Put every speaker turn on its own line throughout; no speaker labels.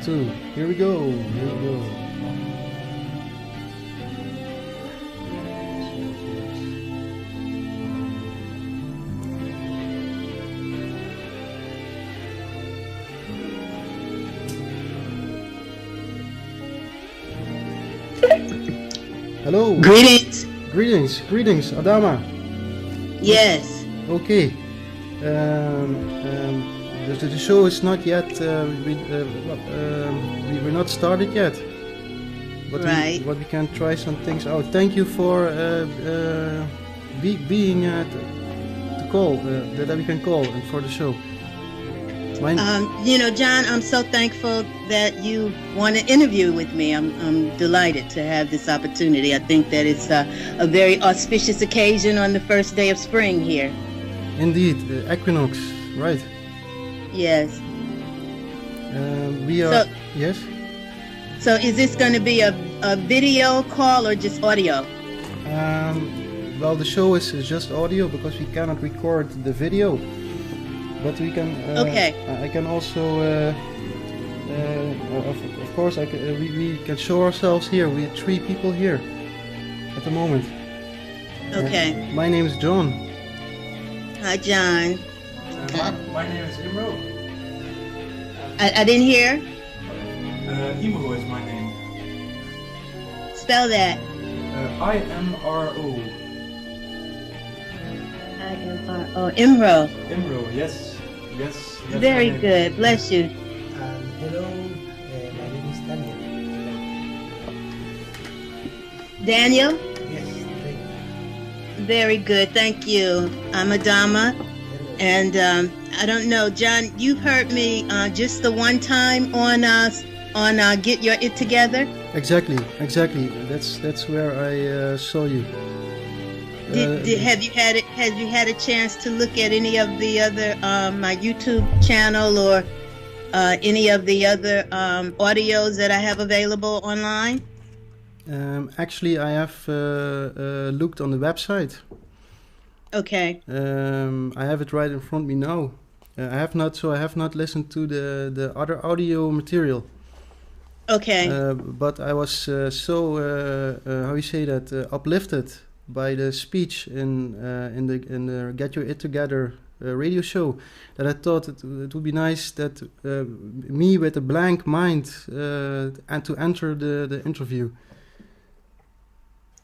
2. Here we go. Here we go. Hello.
Greetings.
Greetings, Adama.
Yes.
Okay. The show is not yet. We're not started yet. But
Right.
we can try some things out. Thank you for being to call that we can call and for the show.
John, I'm so thankful that you want to interview with me. I'm delighted to have this opportunity. I think that it's a very auspicious occasion on the first day of spring here.
Indeed, equinox, right?
Yes.
We are. Yes.
So is this going to be a video call or just audio?
Well, the show is just audio because we cannot record the video. But we can.
Okay.
I can also. Of course, we can show ourselves here. We have 3 people here at the moment.
Okay.
My name is John.
Hi, John.
My name is Imro.
I didn't hear.
Imro is my name.
Spell that.
I-M-R-O.
I-M-R-O. Imro.
Imro, yes.
Very good. Bless you.
Hello, my name is Daniel.
Daniel?
Yes, thank you.
Very good. Thank you. I'm Adama. And I don't know, John, you've heard me just the one time on Get Your It Together?
Exactly. That's where I saw you.
Have you had a chance to look at any of the other my YouTube channel or any of the other audios that I have available online?
Actually, I have looked on the website.
Okay.
I have it right in front of me now. I have not listened to the other audio material.
Okay.
But I was how you say that uplifted by the speech in the Get Your It Together radio show that I thought it would be nice that me with a blank mind and to enter the interview.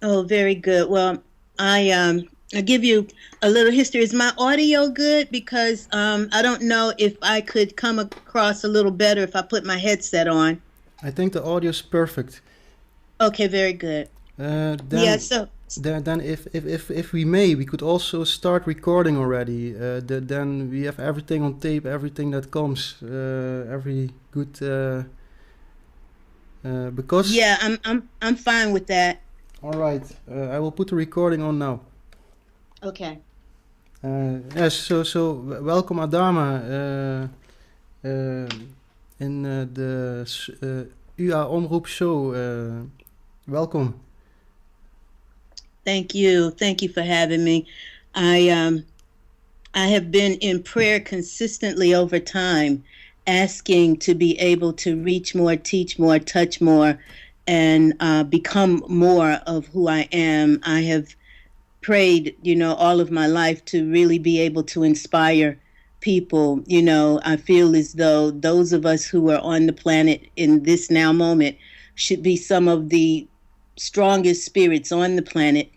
Oh, very good. Well, I'll give you a little history. Is my audio good? Because I don't know if I could come across a little better if I put my headset on.
I think the audio is perfect.
Okay, very good.
Then if we may, we could also start recording already. Then we have everything on tape, everything that comes, every good. Because
yeah, I'm fine with that.
All right, I will put the recording on now.
Okay.
Yes, so welcome Adama in the UA Omroep show. Welcome.
Thank you for having me. I have been in prayer consistently over time, asking to be able to reach more, teach more, touch more, and become more of who I am. I have prayed, all of my life to really be able to inspire people. I feel as though those of us who are on the planet in this now moment should be some of the strongest spirits on the planet.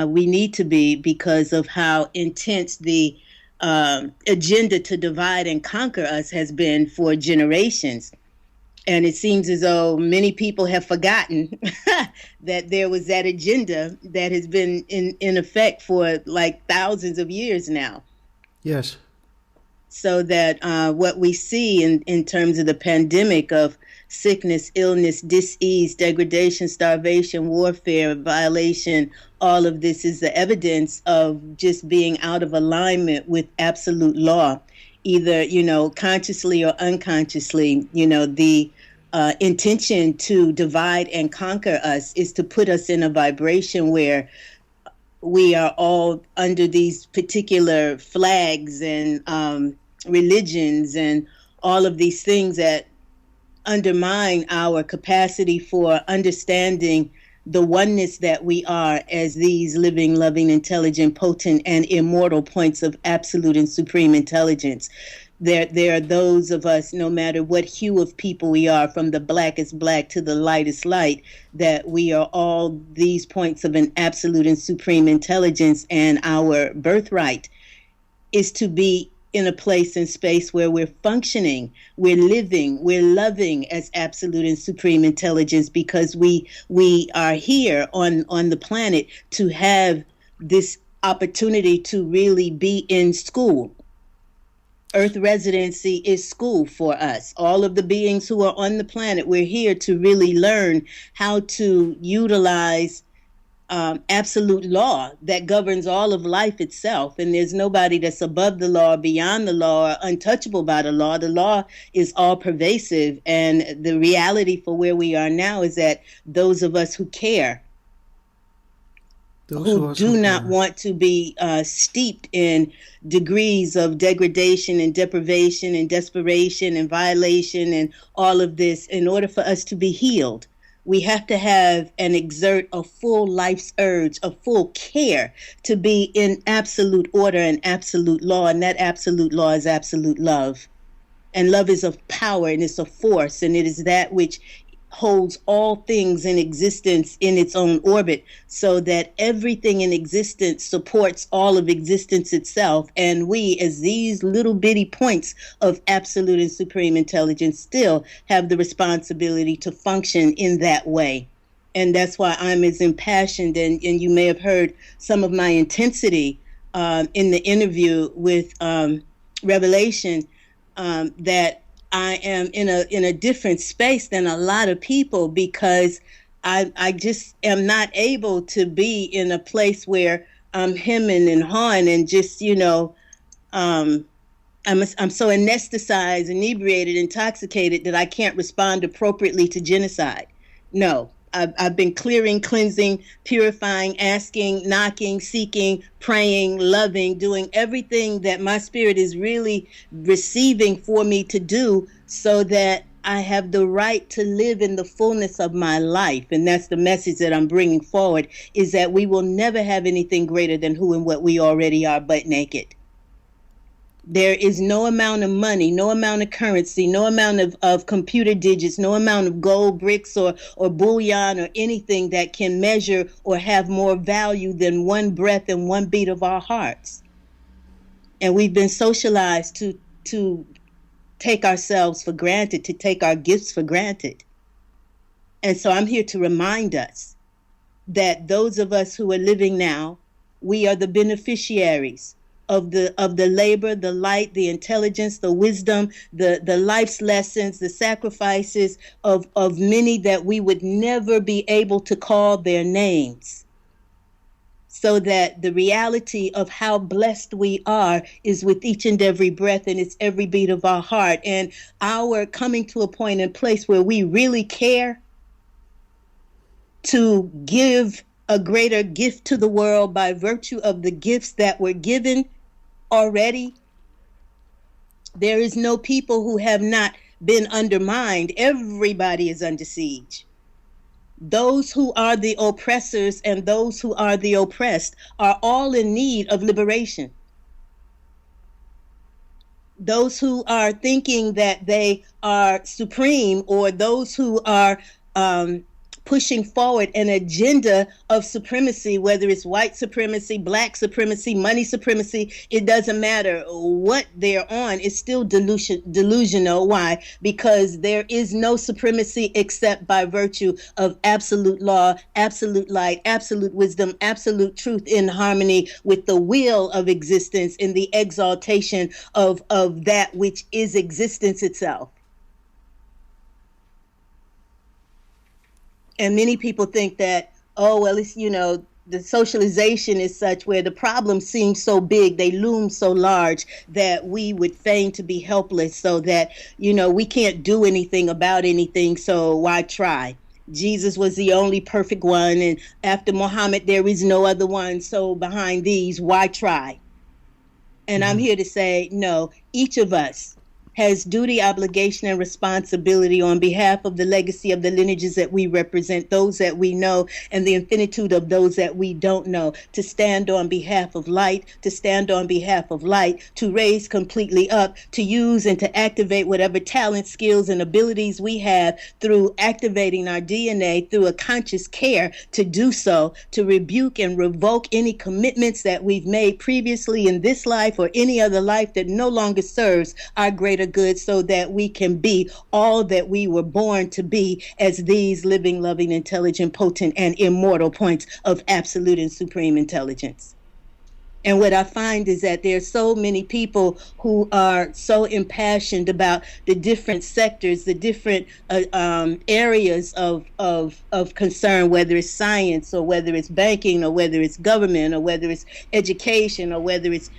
We need to be because of how intense the agenda to divide and conquer us has been for generations. And it seems as though many people have forgotten that there was that agenda that has been in effect for like thousands of years now.
Yes.
So that what we see in terms of the pandemic of sickness, illness, dis-ease, degradation, starvation, warfare, violation, all of this is the evidence of just being out of alignment with absolute law, either, consciously or unconsciously. The intention to divide and conquer us is to put us in a vibration where we are all under these particular flags and religions and all of these things that undermine our capacity for understanding the oneness that we are as these living, loving, intelligent, potent, and immortal points of absolute and supreme intelligence. There are those of us, no matter what hue of people we are, from the blackest black to the lightest light, that we are all these points of an absolute and supreme intelligence, and our birthright is to be in a place and space where we're functioning, we're living, we're loving as absolute and supreme intelligence, because we are here on the planet to have this opportunity to really be in school. Earth residency is school for us. All of the beings who are on the planet, we're here to really learn how to utilize absolute law that governs all of life itself. And there's nobody that's above the law, beyond the law, or untouchable by the law. The law is all pervasive. And the reality for where we are now is that those of us who care, who do not want to be steeped in degrees of degradation and deprivation and desperation and violation and all of this, in order for us to be healed, we have to have and exert a full life's urge, a full care to be in absolute order and absolute law. And that absolute law is absolute love. And love is of power, and it's a force, and it is that which holds all things in existence in its own orbit, so that everything in existence supports all of existence itself. And we, as these little bitty points of absolute and supreme intelligence, still have the responsibility to function in that way. And that's why I'm as impassioned, and you may have heard some of my intensity in the interview with Revelation, that I am in a different space than a lot of people, because I just am not able to be in a place where I'm hemming and hawing and just, I'm so anesthetized, inebriated, intoxicated that I can't respond appropriately to genocide. No. I've been clearing, cleansing, purifying, asking, knocking, seeking, praying, loving, doing everything that my spirit is really receiving for me to do, so that I have the right to live in the fullness of my life. And that's the message that I'm bringing forward, is that we will never have anything greater than who and what we already are, butt naked. There is no amount of money, no amount of currency, no amount of computer digits, no amount of gold bricks or bullion or anything that can measure or have more value than one breath and one beat of our hearts. And we've been socialized to take ourselves for granted, to take our gifts for granted. And so I'm here to remind us that those of us who are living now, we are the beneficiaries of the labor, the light, the intelligence, the wisdom, the life's lessons, the sacrifices of many that we would never be able to call their names. So that the reality of how blessed we are is with each and every breath, and it's every beat of our heart. And our coming to a point and place where we really care to give a greater gift to the world by virtue of the gifts that were given already. There is no people who have not been undermined. Everybody is under siege. Those who are the oppressors and those who are the oppressed are all in need of liberation. Those who are thinking that they are supreme, or those who are pushing forward an agenda of supremacy, whether it's white supremacy, black supremacy, money supremacy, it doesn't matter what they're on, it's still delusional. Why? Because there is no supremacy except by virtue of absolute law, absolute light, absolute wisdom, absolute truth, in harmony with the will of existence, in the exaltation of that which is existence itself. And many people think that, oh, well, it's, the socialization is such where the problems seem so big, they loom so large, that we would feign to be helpless, so that, we can't do anything about anything, so why try? Jesus was the only perfect one, and after Muhammad, there is no other one, so behind these, why try? And I'm here to say, no, each of us has duty, obligation, and responsibility on behalf of the legacy of the lineages that we represent, those that we know, and the infinitude of those that we don't know, to stand on behalf of light, to stand on behalf of light, to raise completely up, to use and to activate whatever talent, skills, and abilities we have through activating our DNA through a conscious care to do so, to rebuke and revoke any commitments that we've made previously in this life or any other life that no longer serves our greater good, so that we can be all that we were born to be as these living, loving, intelligent, potent, and immortal points of absolute and supreme intelligence. And what I find is that there are so many people who are so impassioned about the different sectors, the different areas of concern, whether it's science or whether it's banking or whether it's government or whether it's education or whether it's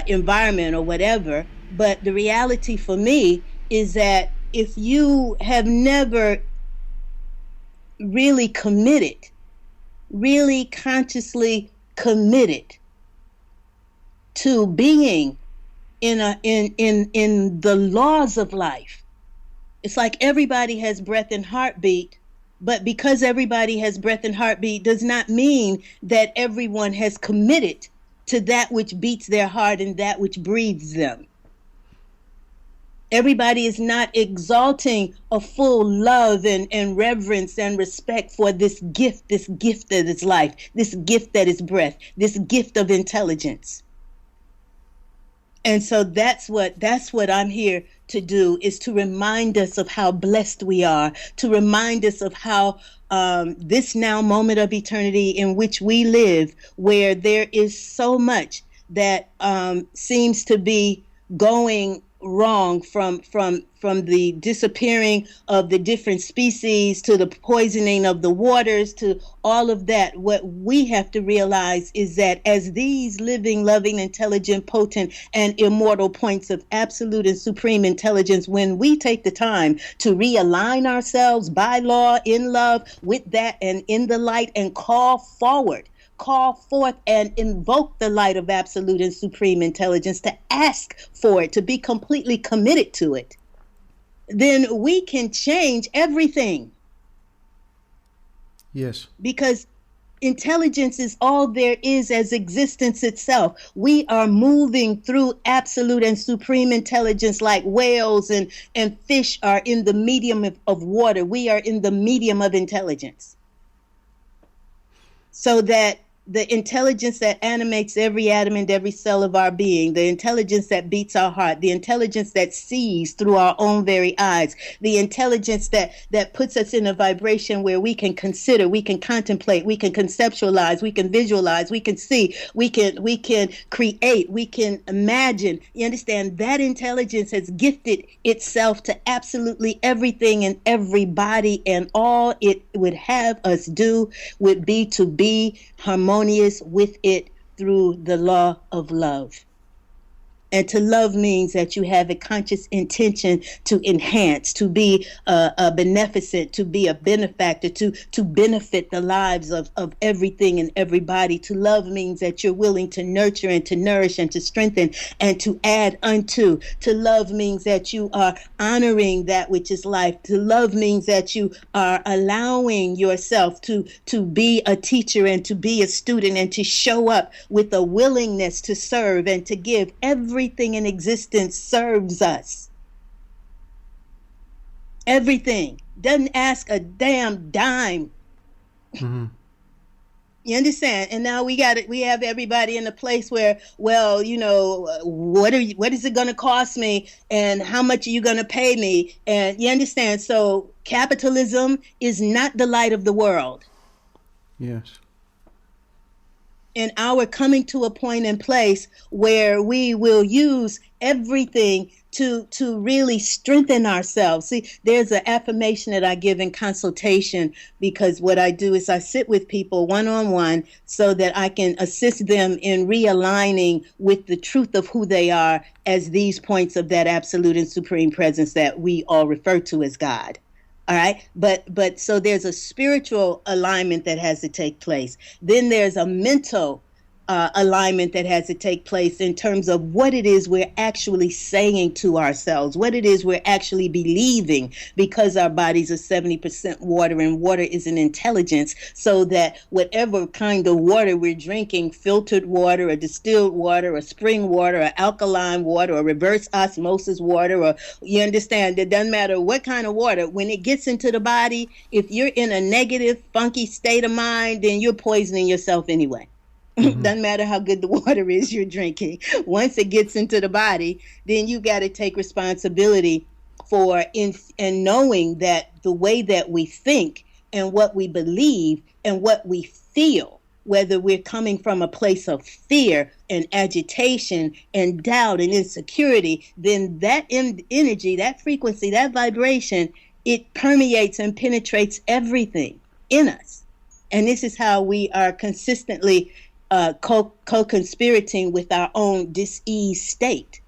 environment or whatever. But the reality for me is that if you have never really committed, really consciously committed to being in the laws of life, it's like everybody has breath and heartbeat, but because everybody has breath and heartbeat does not mean that everyone has committed to that which beats their heart and that which breathes them. Everybody is not exalting a full love and reverence and respect for this gift that is life, this gift that is breath, this gift of intelligence. And so that's what I'm here to do, is to remind us of how blessed we are, to remind us of how this now moment of eternity in which we live, where there is so much that seems to be going wrong, from the disappearing of the different species to the poisoning of the waters to all of that. What we have to realize is that as these living, loving, intelligent, potent, and immortal points of absolute and supreme intelligence, when we take the time to realign ourselves by law, in love, with that, and in the light, and call forth and invoke the light of absolute and supreme intelligence, to ask for it, to be completely committed to it, then we can change everything.
Yes.
Because intelligence is all there is as existence itself. We are moving through absolute and supreme intelligence like whales and fish are in the medium of water. We are in the medium of intelligence. So that the intelligence that animates every atom and every cell of our being, the intelligence that beats our heart, the intelligence that sees through our own very eyes, the intelligence that puts us in a vibration where we can consider, we can contemplate, we can conceptualize, we can visualize, we can see, we can create, we can imagine. You understand? That intelligence has gifted itself to absolutely everything and everybody, and all it would have us do would be to be harmonious with it through the law of love. And to love means that you have a conscious intention to enhance, to be a beneficent, to be a benefactor, to benefit the lives of everything and everybody. To love means that you're willing to nurture and to nourish and to strengthen and to add unto. To love means that you are honoring that which is life. To love means that you are allowing yourself to be a teacher and to be a student and to show up with a willingness to serve and to give. Everything in existence serves us. Everything. Doesn't ask a damn dime.
Mm-hmm.
You understand? And now we have everybody in a place where, well, you know, what is it going to cost me, and how much are you going to pay me? And you understand? So capitalism is not the light of the world.
Yes.
And our coming to a point in place where we will use everything to really strengthen ourselves. See, there's an affirmation that I give in consultation, because what I do is I sit with people one-on-one so that I can assist them in realigning with the truth of who they are as these points of that absolute and supreme presence that we all refer to as God. All right. But so there's a spiritual alignment that has to take place. Then there's a mental alignment that has to take place in terms of what it is we're actually saying to ourselves, what it is we're actually believing, because our bodies are 70% water and water is an intelligence, so that whatever kind of water we're drinking, filtered water or distilled water or spring water or alkaline water or reverse osmosis water, or you understand, it doesn't matter what kind of water, when it gets into the body, if you're in a negative, funky state of mind, then you're poisoning yourself anyway. Doesn't matter how good the water is you're drinking. Once it gets into the body, then you got to take responsibility for and knowing that the way that we think and what we believe and what we feel, whether we're coming from a place of fear and agitation and doubt and insecurity, then that energy, that frequency, that vibration, it permeates and penetrates everything in us. And this is how we are consistently co-conspirating with our own dis-ease state,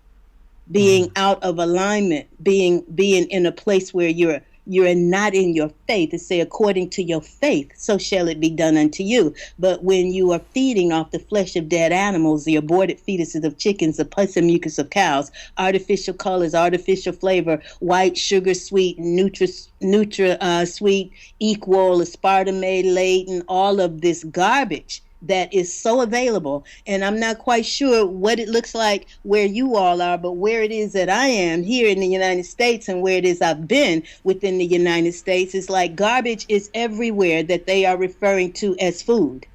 being out of alignment, being in a place where you're not in your faith. It say, according to your faith, so shall it be done unto you. But when you are feeding off the flesh of dead animals, the aborted fetuses of chickens, the pus and mucus of cows, artificial colors, artificial flavor, white, sugar sweet, nutra sweet, equal, aspartame laden, all of this garbage that is so available. And I'm not quite sure what it looks like where you all are, but where it is that I am here in the United States and where it is I've been within the United States, is like garbage is everywhere that they are referring to as food.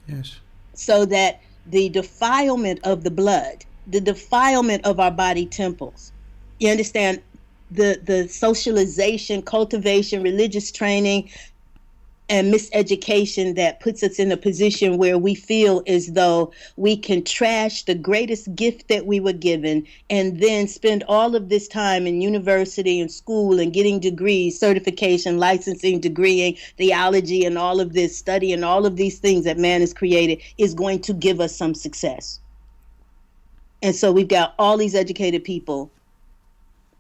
Yes.
So that the defilement of the blood, the defilement of our body temples, you understand, the socialization, cultivation, religious training, and miseducation that puts us in a position where we feel as though we can trash the greatest gift that we were given and then spend all of this time in university and school and getting degrees, certification, licensing, degreeing, theology, and all of this study and all of these things that man has created is going to give us some success. And so we've got all these educated people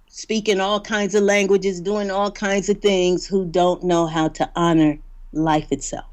speaking all kinds of languages, doing all kinds of things, who don't know how to honor life itself.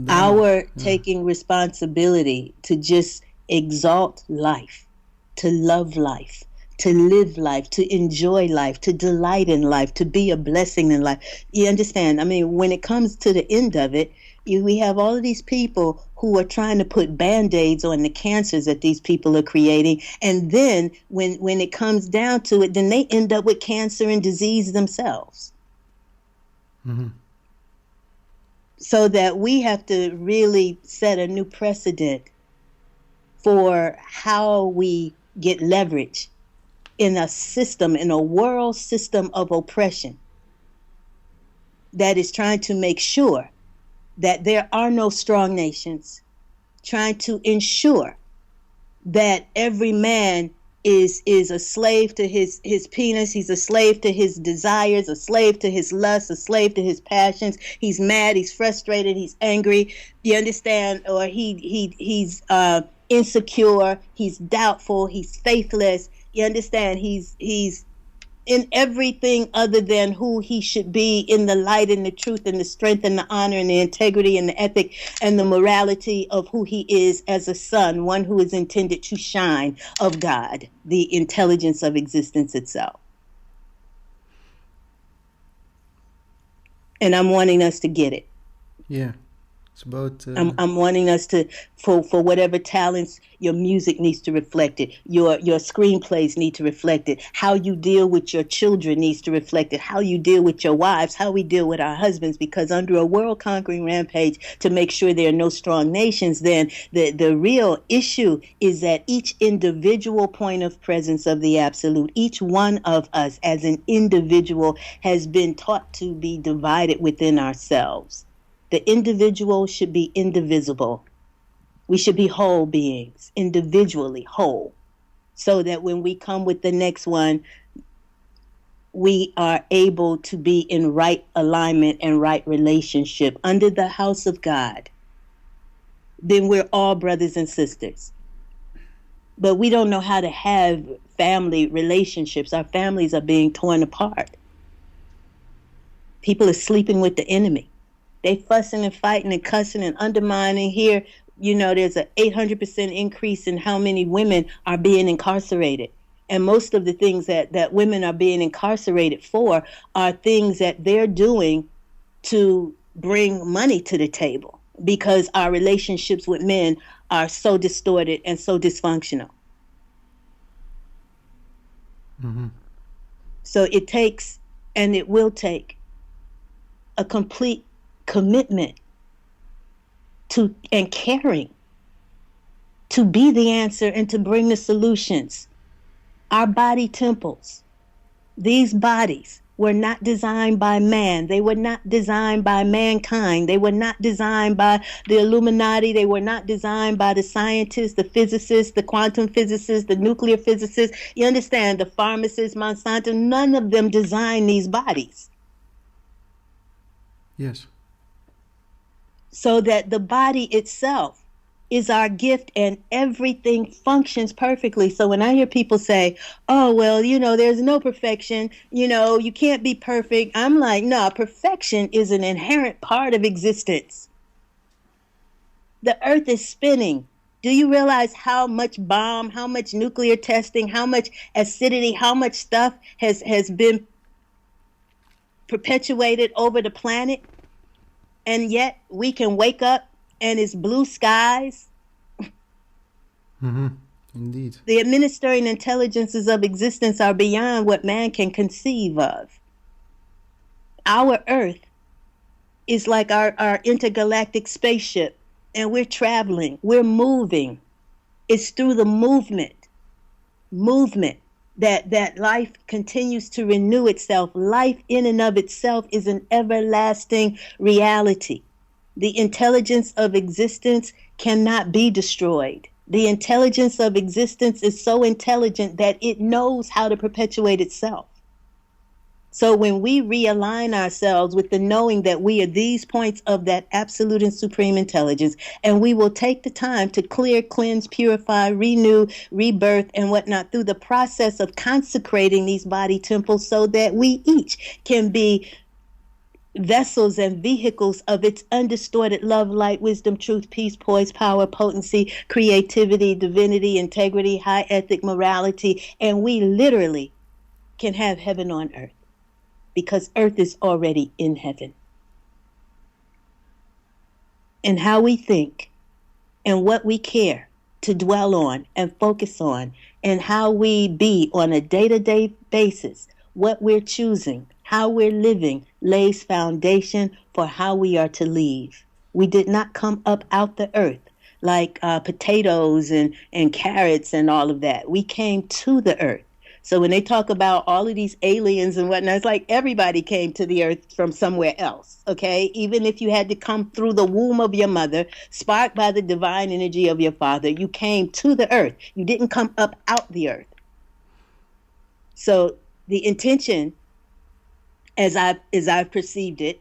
Our taking responsibility to just exalt life, to love life, to live life, to enjoy life, to delight in life, to be a blessing in life. You understand? I mean, when it comes to the end of it, we have all of these people who are trying to put Band-Aids on the cancers that these people are creating. And then when it comes down to it, then they end up with cancer and disease themselves.
Mm-hmm.
So that we have to really set a new precedent for how we get leverage in a system, in a world system of oppression that is trying to make sure that there are no strong nations, trying to ensure that every man is a slave to his penis, he's a slave to his desires, a slave to his lust, a slave to his passions. He's mad, he's frustrated, he's angry, you understand? Or he's insecure, he's doubtful, he's faithless, you understand? He's in everything other than who he should be, in the light and the truth and the strength and the honor and the integrity and the ethic and the morality of who he is as a son, one who is intended to shine of God, the intelligence of existence itself. And I'm wanting us to get it.
Yeah. It's about...
I'm wanting us to, for whatever talents, your music needs to reflect it. Your screenplays need to reflect it. How you deal with your children needs to reflect it. How you deal with your wives, how we deal with our husbands, because under a world-conquering rampage to make sure there are no strong nations, then the real issue is that each individual point of presence of the absolute, each one of us as an individual has been taught to be divided within ourselves. The individual should be indivisible. We should be whole beings, individually whole, so that when we come with the next one, we are able to be in right alignment and right relationship under the house of God. Then we're all brothers and sisters. But we don't know how to have family relationships. Our families are being torn apart. People are sleeping with the enemy. They fussing and fighting and cussing and undermining. Here, there's an 800% increase in how many women are being incarcerated. And most of the things that women are being incarcerated for are things that they're doing to bring money to the table, because our relationships with men are so distorted and so dysfunctional.
Mm-hmm.
So it takes, and it will take, a complete commitment to and caring to be the answer and to bring the solutions. Our body temples, these bodies were not designed by man. They were not designed by mankind. They were not designed by the Illuminati. They were not designed by the scientists, the physicists, the quantum physicists, the nuclear physicists. You understand? The pharmacists, Monsanto, none of them designed these bodies.
Yes.
So that the body itself is our gift and everything functions perfectly. So when I hear people say, oh, well, there's no perfection, you can't be perfect, I'm like, no, perfection is an inherent part of existence. The earth is spinning. Do you realize how much bomb, how much nuclear testing, how much acidity, how much stuff has been perpetuated over the planet? And yet we can wake up and it's blue skies.
Mm-hmm. Indeed.
The administering intelligences of existence are beyond what man can conceive of. Our Earth is like our intergalactic spaceship, and we're traveling, we're moving. It's through the movement that life continues to renew itself. Life in and of itself is an everlasting reality. The intelligence of existence cannot be destroyed. The intelligence of existence is so intelligent that it knows how to perpetuate itself. So when we realign ourselves with the knowing that we are these points of that absolute and supreme intelligence, and we will take the time to clear, cleanse, purify, renew, rebirth, and whatnot through the process of consecrating these body temples so that we each can be vessels and vehicles of its undistorted love, light, wisdom, truth, peace, poise, power, potency, creativity, divinity, integrity, high ethic, morality, and we literally can have heaven on earth, because earth is already in heaven. And how we think and what we care to dwell on and focus on, and how we be on a day-to-day basis, what we're choosing, how we're living, lays foundation for how we are to leave. We did not come up out the earth like potatoes and carrots and all of that. We came to the earth. So when they talk about all of these aliens and whatnot, it's like everybody came to the earth from somewhere else, okay? Even if you had to come through the womb of your mother, sparked by the divine energy of your father, you came to the earth. You didn't come up out the earth. So the intention, as I've perceived it,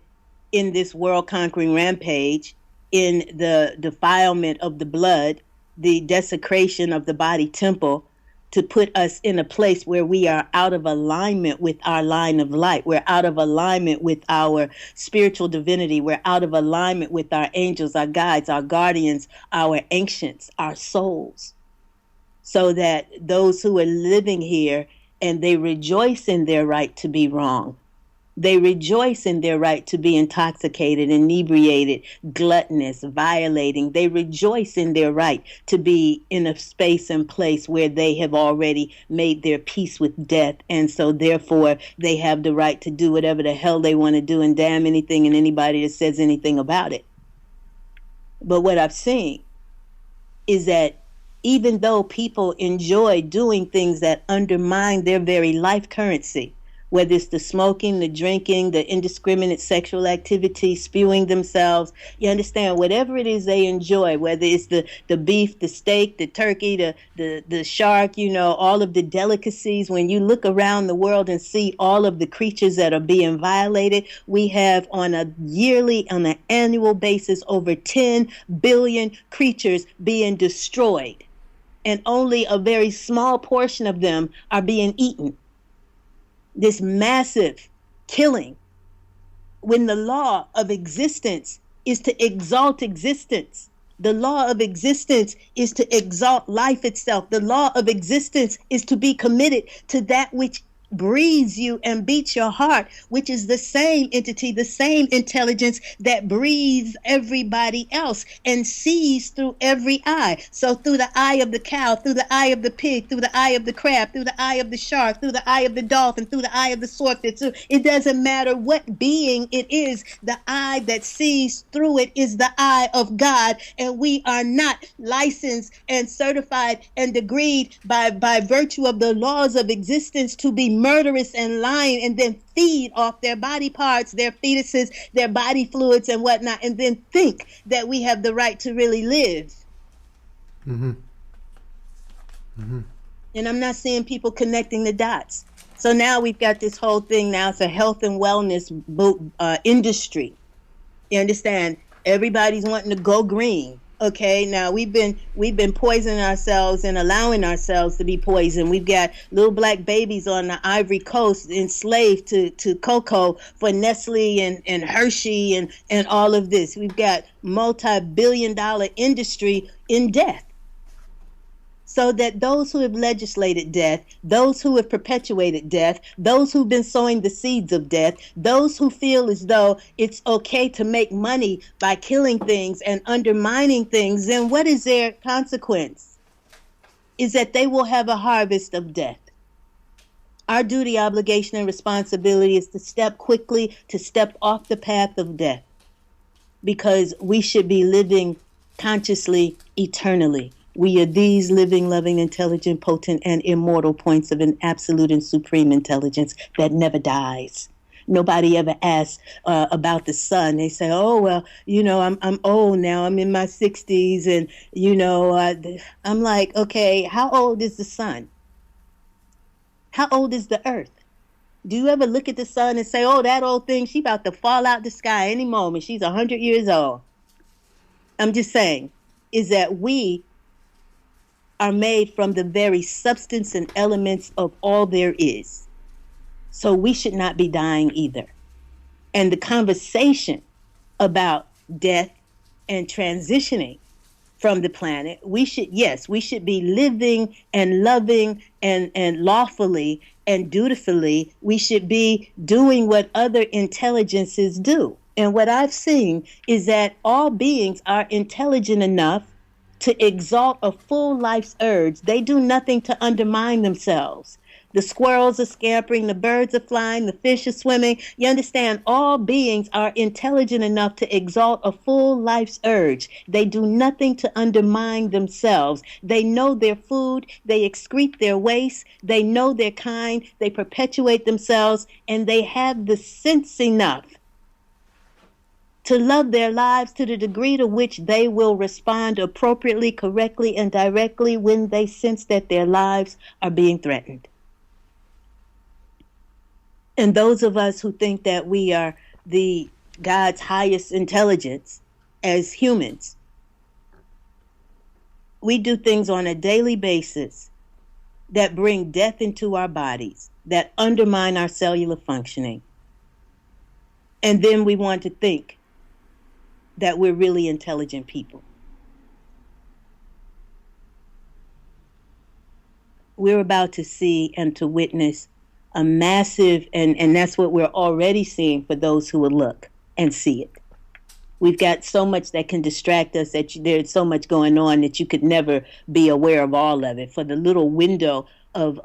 in this world-conquering rampage, in the defilement of the blood, the desecration of the body temple, to put us in a place where we are out of alignment with our line of light. We're out of alignment with our spiritual divinity. We're out of alignment with our angels, our guides, our guardians, our ancients, our souls. So that those who are living here and they rejoice in their right to be wrong, they rejoice in their right to be intoxicated, inebriated, gluttonous, violating. They rejoice in their right to be in a space and place where they have already made their peace with death. And so therefore they have the right to do whatever the hell they want to do and damn anything and anybody that says anything about it. But what I've seen is that even though people enjoy doing things that undermine their very life currency, whether it's the smoking, the drinking, the indiscriminate sexual activity, spewing themselves, you understand, whatever it is they enjoy, whether it's the beef, the steak, the turkey, the shark, all of the delicacies. When you look around the world and see all of the creatures that are being violated, we have on an annual basis, over 10 billion creatures being destroyed. And only a very small portion of them are being eaten. This massive killing when the law of existence is to exalt existence. The law of existence is to exalt life itself. The law of existence is to be committed to that which breathes you and beats your heart, which is the same entity, the same intelligence that breathes everybody else and sees through every eye. So through the eye of the cow, through the eye of the pig, through the eye of the crab, through the eye of the shark, through the eye of the dolphin, through the eye of the swordfish. So it doesn't matter what being it is, the eye that sees through it is the eye of God. And we are not licensed and certified and degreed by virtue of the laws of existence to be murderous and lying and then feed off their body parts, their fetuses, their body fluids and whatnot, and then think that we have the right to really live.
Mm-hmm. Mm-hmm.
And I'm not seeing people connecting the dots. So now we've got this whole thing now. It's a health and wellness industry. You understand? Everybody's wanting to go green. Okay, now we've been poisoning ourselves and allowing ourselves to be poisoned. We've got little black babies on the Ivory Coast enslaved to cocoa for Nestle and Hershey and all of this. We've got multi-billion-dollar industry in death. So that those who have legislated death, those who have perpetuated death, those who've been sowing the seeds of death, those who feel as though it's okay to make money by killing things and undermining things, then what is their consequence? Is that they will have a harvest of death. Our duty, obligation, and responsibility is to step quickly, to step off the path of death, because we should be living consciously, eternally. We are these living, loving, intelligent, potent, and immortal points of an absolute and supreme intelligence that never dies. Nobody ever asks about the sun. They say, oh, well, I'm old now. I'm in my 60s. And, I'm like, okay, how old is the sun? How old is the earth? Do you ever look at the sun and say, oh, that old thing, she about to fall out the sky any moment. She's 100 years old. I'm just saying, is that we are made from the very substance and elements of all there is. So we should not be dying either. And the conversation about death and transitioning from the planet, we should be living and loving and lawfully and dutifully. We should be doing what other intelligences do. And what I've seen is that all beings are intelligent enough to exalt a full life's urge. They do nothing to undermine themselves. The squirrels are scampering, the birds are flying, the fish are swimming. You understand, all beings are intelligent enough to exalt a full life's urge. They do nothing to undermine themselves. They know their food, they excrete their waste, they know their kind, they perpetuate themselves, and they have the sense enough to love their lives to the degree to which they will respond appropriately, correctly, and directly when they sense that their lives are being threatened. And those of us who think that we are the God's highest intelligence as humans, we do things on a daily basis that bring death into our bodies, that undermine our cellular functioning. And then we want to think that we're really intelligent people. We're about to see and to witness a massive, and that's what we're already seeing for those who will look and see it. We've got so much that can distract us that there's so much going on that you could never be aware of all of it. For the little window of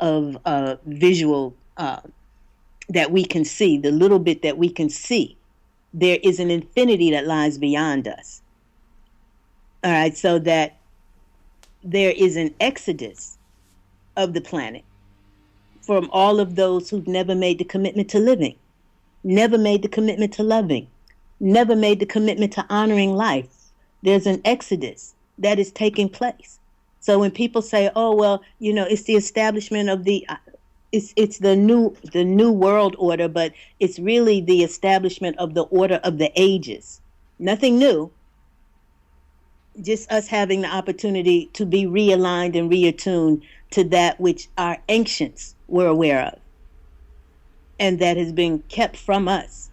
visual that we can see, the little bit that we can see, there is an infinity that lies beyond us. All right, so that there is an exodus of the planet from all of those who've never made the commitment to living, never made the commitment to loving, never made the commitment to honoring life. There's an exodus that is taking place. So when people say, oh, well, it's the establishment of it's the new world order, but it's really the establishment of the order of the ages. Nothing new. Just us having the opportunity to be realigned and reattuned to that which our ancients were aware of, and that has been kept from us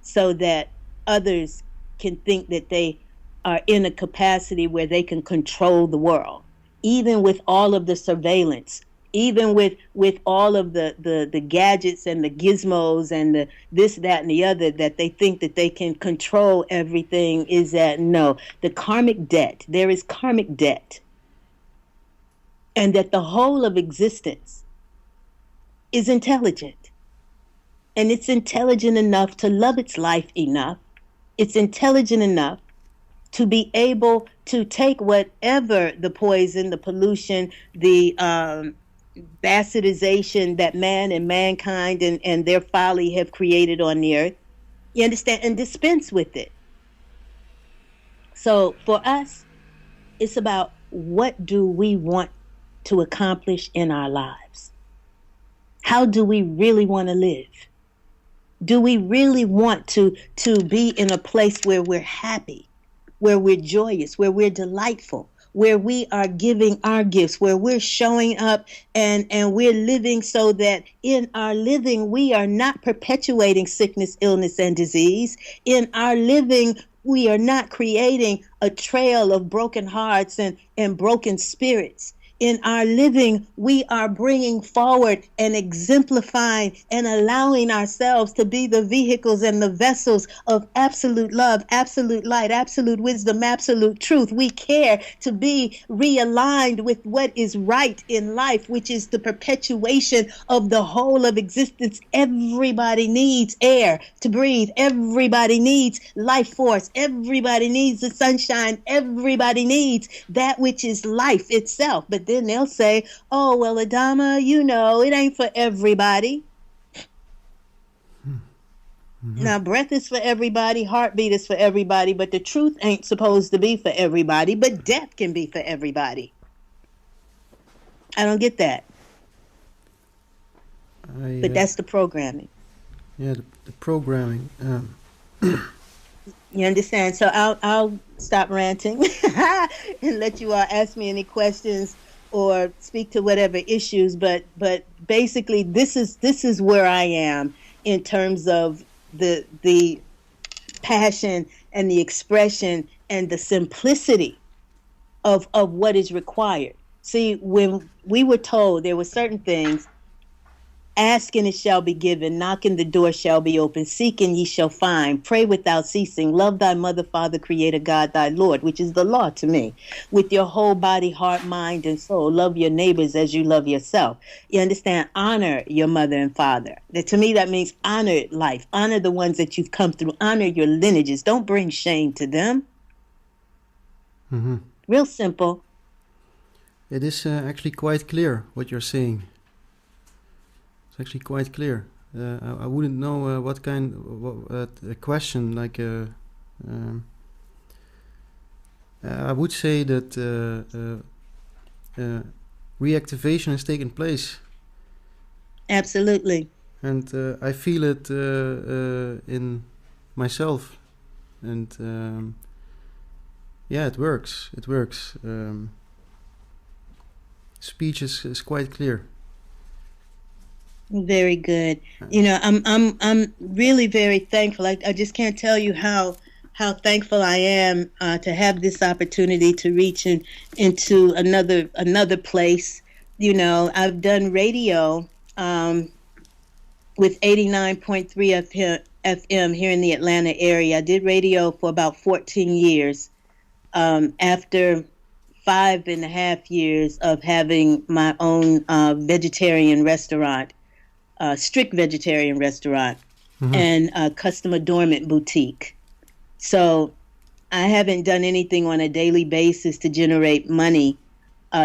so that others can think that they are in a capacity where they can control the world, even with all of the surveillance, even with all of the gadgets and the gizmos and the this, that, and the other, that they think that they can control everything. Is that no, the karmic debt, there is karmic debt, and that the whole of existence is intelligent. And it's intelligent enough to love its life enough. It's intelligent enough to be able to take whatever the poison, the pollution, the bastardization that man and mankind and their folly have created on the earth, you understand, and dispense with it. So for us, it's about what do we want to accomplish in our lives? How do we really want to live? Do we really want to be in a place where we're happy, where we're joyous, where we're delightful, where we are giving our gifts, where we're showing up and we're living so that in our living we are not perpetuating sickness, illness, and disease. In our living, we are not creating a trail of broken hearts and broken spirits. In our living, we are bringing forward and exemplifying and allowing ourselves to be the vehicles and the vessels of absolute love, absolute light, absolute wisdom, absolute truth. We care to be realigned with what is right in life, which is the perpetuation of the whole of existence. Everybody needs air to breathe. Everybody needs life force. Everybody needs the sunshine. Everybody needs that which is life itself. But then they'll say, oh, well, Adama, it ain't for everybody. Mm-hmm. Now, breath is for everybody, heartbeat is for everybody, but the truth ain't supposed to be for everybody, but death can be for everybody. I don't get that. But that's the programming.
Yeah, the programming.
You understand? So I'll stop ranting and let you all ask me any questions or speak to whatever issues. But basically, this is where I am in terms of the passion and the expression and the simplicity of what is required. See, when we were told there were certain things, ask and it shall be given, knock and the door shall be open, seek and ye shall find, pray without ceasing, love thy mother, father, creator, God, thy Lord, which is the law to me, with your whole body, heart, mind, and soul. Love your neighbors as you love yourself. You understand? Honor your mother and father. To me, that means honor life. Honor the ones that you've come through. Honor your lineages. Don't bring shame to them.
Mm-hmm.
Real simple.
It is actually quite clear what you're saying. It's actually quite clear. I wouldn't know what kind of a question like. I would say that reactivation has taken place.
Absolutely.
And I feel it in myself, and yeah, it works. It works. Speech is quite clear.
Very good. I'm really very thankful. I just can't tell you how thankful I am to have this opportunity to reach into another place. I've done radio with 89.3 FM here in the Atlanta area. I did radio for about 14 years. After 5.5 years of having my own vegetarian restaurant, strict vegetarian restaurant, mm-hmm. and a custom adornment boutique. So I haven't done anything on a daily basis to generate money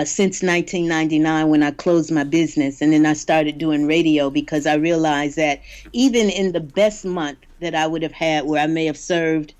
since 1999 when I closed my business. And then I started doing radio because I realized that even in the best month that I would have had, where I may have served,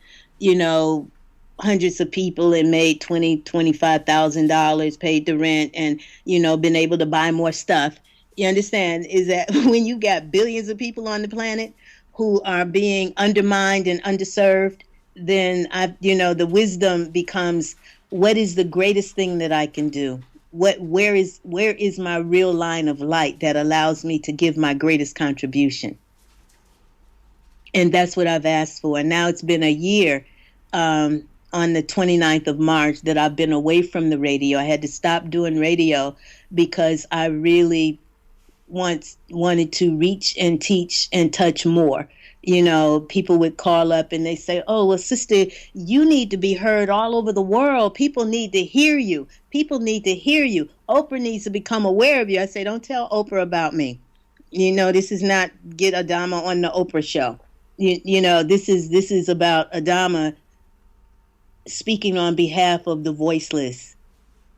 hundreds of people and made $25,000, paid the rent, and, been able to buy more stuff. You understand, is that when you got billions of people on the planet who are being undermined and underserved, then the wisdom becomes, what is the greatest thing that I can do? Where is my real line of light that allows me to give my greatest contribution? And that's what I've asked for. And now it's been a year, on the 29th of March, that I've been away from the radio. I had to stop doing radio because I really once wanted to reach and teach and touch more. You know, people would call up and they say, "Oh, well, sister, you need to be heard all over the world. People need to hear you. People need to hear you. Oprah needs to become aware of you." I say, "Don't tell Oprah about me. You know, this is not get Adama on the Oprah show. You know, this is about Adama speaking on behalf of the voiceless.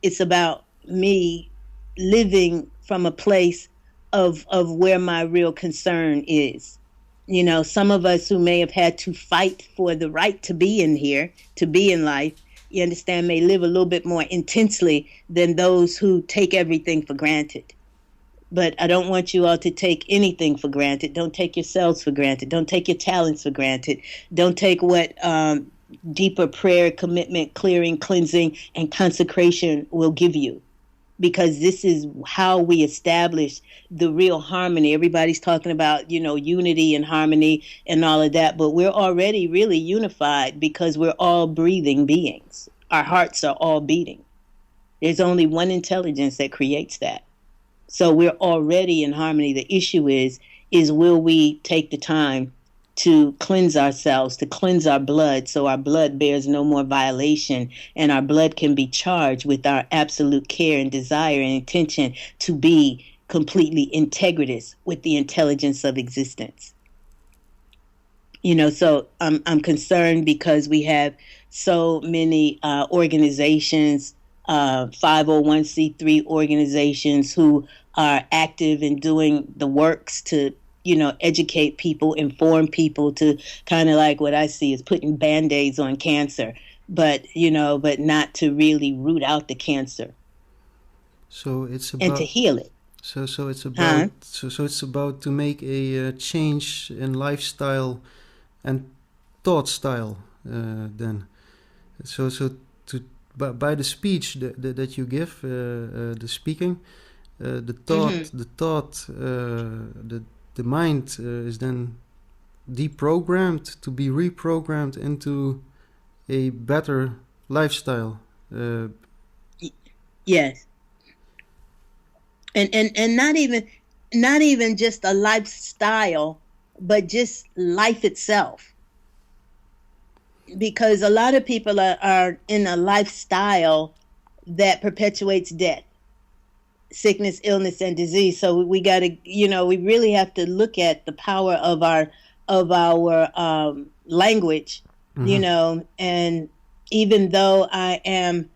It's about me living from a place of where my real concern is. You know, some of us who may have had to fight for the right to be in here, to be in life, you understand, may live a little bit more intensely than those who take everything for granted. But I don't want you all to take anything for granted. Don't take yourselves for granted. Don't take your talents for granted. Don't take what deeper prayer, commitment, clearing, cleansing, and consecration will give you. Because this is how we establish the real harmony. Everybody's talking about, you know, unity and harmony and all of that, but we're already really unified because we're all breathing beings. Our hearts are all beating. There's only one intelligence that creates that. So we're already in harmony. The issue is will we take the time to cleanse ourselves, to cleanse our blood, so our blood bears no more violation, and our blood can be charged with our absolute care and desire and intention to be completely integritous with the intelligence of existence. You know, so I'm concerned because we have so many organizations, 501c3 organizations who are active in doing the works to, you know, educate people, inform people, to kind of like what I see is putting Band-Aids on cancer, but, you know, but not to really root out the cancer.
So it's about,
and to heal it.
So it's about so it's about to make a change in lifestyle and thought style. Then, so to by the speech that you give, the speaking, the thought, the mind is then deprogrammed to be reprogrammed into a better lifestyle.
Yes. And not even just a lifestyle, but just life itself. Because a lot of people are in a lifestyle that perpetuates death, sickness, illness, and disease. So we got to, you know, we really have to look at the power of our language, you know. And even though I am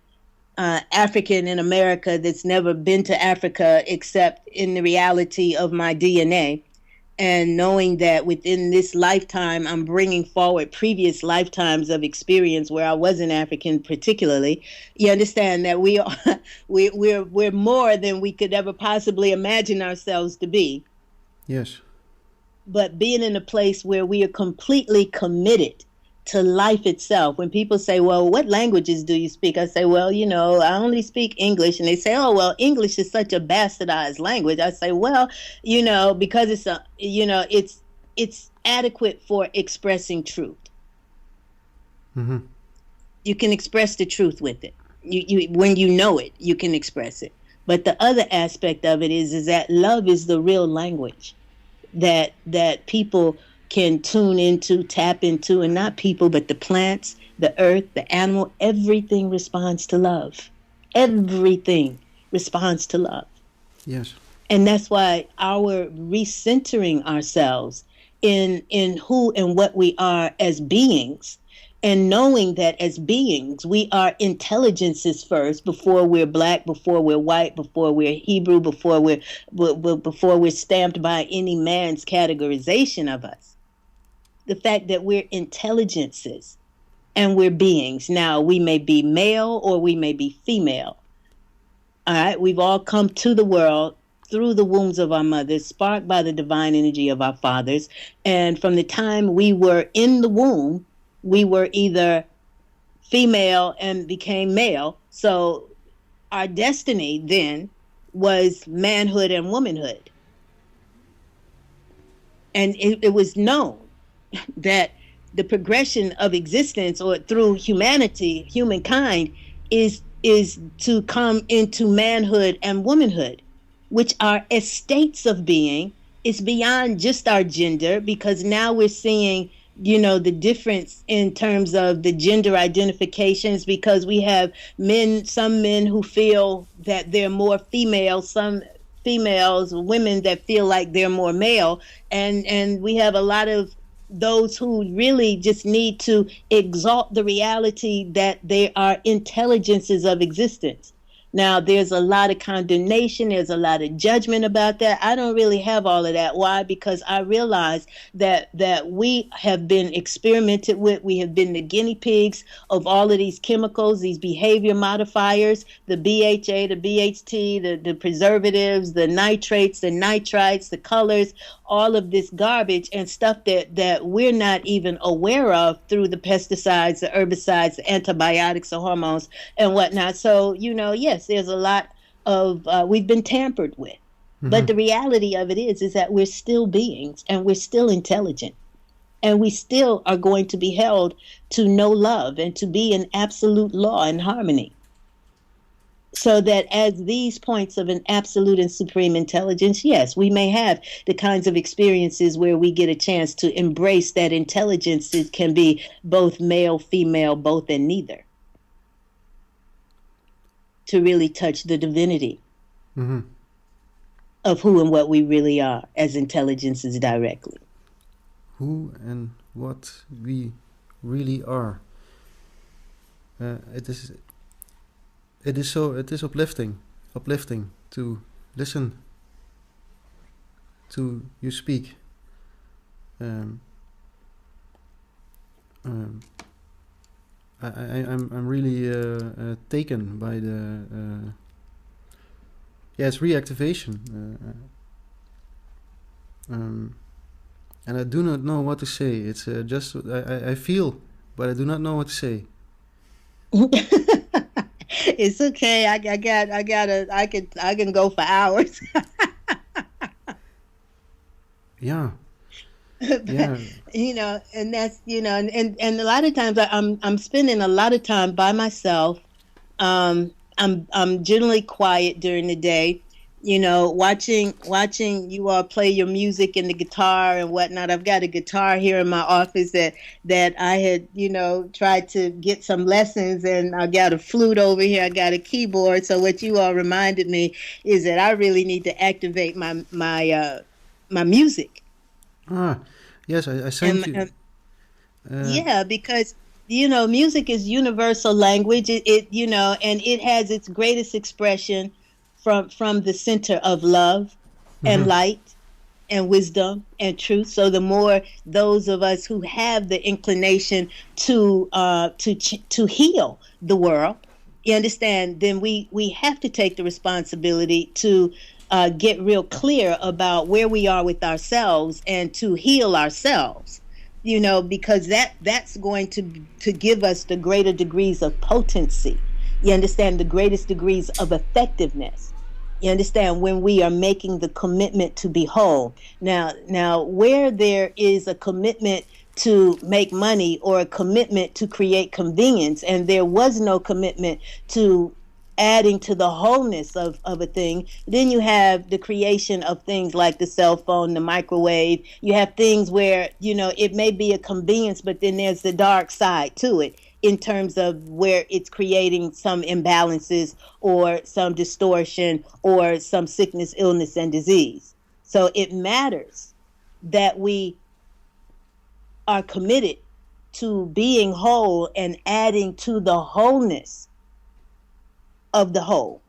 African in America that's never been to Africa except in the reality of my DNA, and knowing that within this lifetime I'm bringing forward previous lifetimes of experience where I wasn't African particularly, you understand that we're more than we could ever possibly imagine ourselves to be.
Yes.
But being in a place where we are completely committed to life itself. When people say, well, what languages do you speak? I say, well, you know, I only speak English. And they say, oh, well, English is such a bastardized language. I say, well, you know, because it's a, you know, it's adequate for expressing truth.
Mm-hmm.
You can express the truth with it. You when you know it, you can express it. But the other aspect of it is that love is the real language that people can tune into, tap into, and not people, but the plants, the earth, the animal, everything responds to love. Everything responds to love.
Yes.
And that's why our recentering ourselves in who and what we are as beings, and knowing that as beings, we are intelligences first, before we're black, before we're white, before we're Hebrew, before we're stamped by any man's categorization of us. The fact that we're intelligences and we're beings. Now, we may be male or we may be female. All right, we've all come to the world through the wombs of our mothers, sparked by the divine energy of our fathers. And from the time we were in the womb, we were either female and became male. So our destiny then was manhood and womanhood. And it was known. that the progression of existence or through humankind is to come into manhood and womanhood, which are estates of being. It's beyond just our gender, because now we're seeing, the difference in terms of the gender identifications, because we have some men who feel that they're more female, some women that feel like they're more male, and we have a lot of those who really just need to exalt the reality that they are intelligences of existence. Now, there's a lot of condemnation. There's a lot of judgment about that. I don't really have all of that. Why? Because I realize that we have been experimented with. We have been the guinea pigs of all of these chemicals, these behavior modifiers, the BHA, the BHT, the preservatives, the nitrates, the nitrites, the colors, all of this garbage and stuff that we're not even aware of through the pesticides, the herbicides, the antibiotics, the hormones, and whatnot. So, yes, there's a lot of, we've been tampered with. Mm-hmm. But the reality of it is that we're still beings, and we're still intelligent, and we still are going to be held to know love and to be in absolute law and harmony. So that as these points of an absolute and supreme intelligence, yes, we may have the kinds of experiences where we get a chance to embrace that intelligence. It can be both male, female, both and neither, to really touch the divinity mm-hmm. of who and what we really are as intelligences directly.
Who and what we really are. It is uplifting to listen to you speak. I'm really taken by the it's reactivation, and I do not know what to say. It's just I feel, but I do not know what to say.
It's okay. I can go for hours.
Yeah.
Yeah. And that's, and a lot of times I'm spending a lot of time by myself. I'm generally quiet during the day, watching you all play your music and the guitar and whatnot. I've got a guitar here in my office that I had, tried to get some lessons, and I got a flute over here. I got a keyboard. So what you all reminded me is that I really need to activate my music.
Ah, yes, I sent you.
Yeah, because music is universal language. It and it has its greatest expression from the center of love and mm-hmm. light and wisdom and truth. So the more those of us who have the inclination to heal the world, you understand, then we have to take the responsibility to get real clear about where we are with ourselves and to heal ourselves. Because that's going to give us the greater degrees of potency. You understand, the greatest degrees of effectiveness. You understand, when we are making the commitment to be whole. Now, where there is a commitment to make money or a commitment to create convenience, and there was no commitment to adding to the wholeness of a thing, then you have the creation of things like the cell phone, the microwave. You have things where, it may be a convenience, but then there's the dark side to it, in terms of where it's creating some imbalances or some distortion or some sickness, illness, and disease. So it matters that we are committed to being whole and adding to the wholeness of the whole.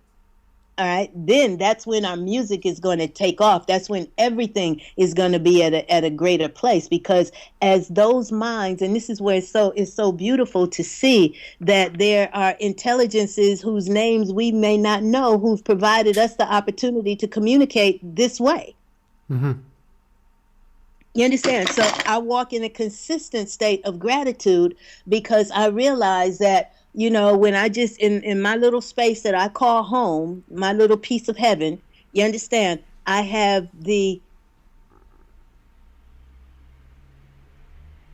All right, then that's when our music is going to take off. That's when everything is going to be at a greater place, because as those minds, and this is where it's so beautiful to see that there are intelligences whose names we may not know, who've provided us the opportunity to communicate this way. Mm-hmm. You understand? So I walk in a consistent state of gratitude, because I realize that when I just, in my little space that I call home, my little piece of heaven, you understand, I have the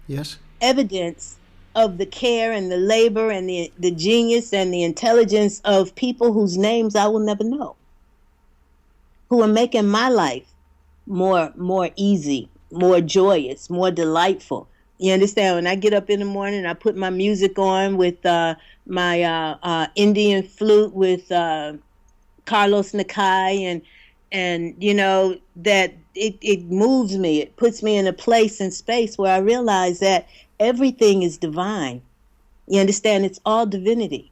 Yes.
evidence of the care and the labor and the genius and the intelligence of people whose names I will never know, who are making my life more easy, more joyous, more delightful. You understand? When I get up in the morning, I put my music on with my Indian flute with Carlos Nakai, and you know that it moves me. It puts me in a place and space where I realize that everything is divine. You understand? It's all divinity.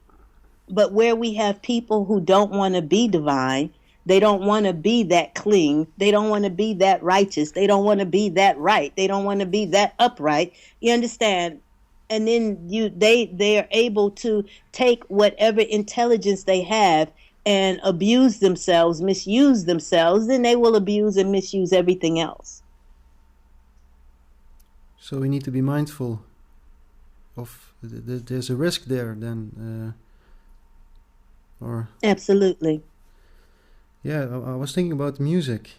But where we have people who don't want to be divine, they don't want to be that clean, they don't want to be that righteous, they don't want to be that right, they don't want to be that upright. You understand? And then they are able to take whatever intelligence they have and abuse themselves, misuse themselves, then they will abuse and misuse everything else.
So we need to be mindful of there's a risk there then, or
Absolutely.
yeah, I was thinking about music.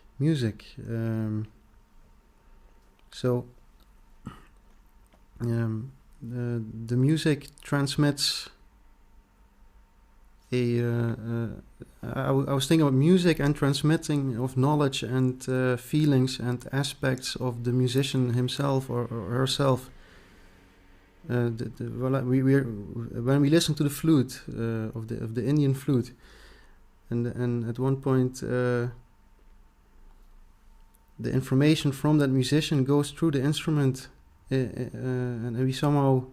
So the music transmits I was thinking about music and transmitting of knowledge and feelings and aspects of the musician himself or herself. When we listen to the flute of the Indian flute, and at one point the information from that musician goes through the instrument, and we somehow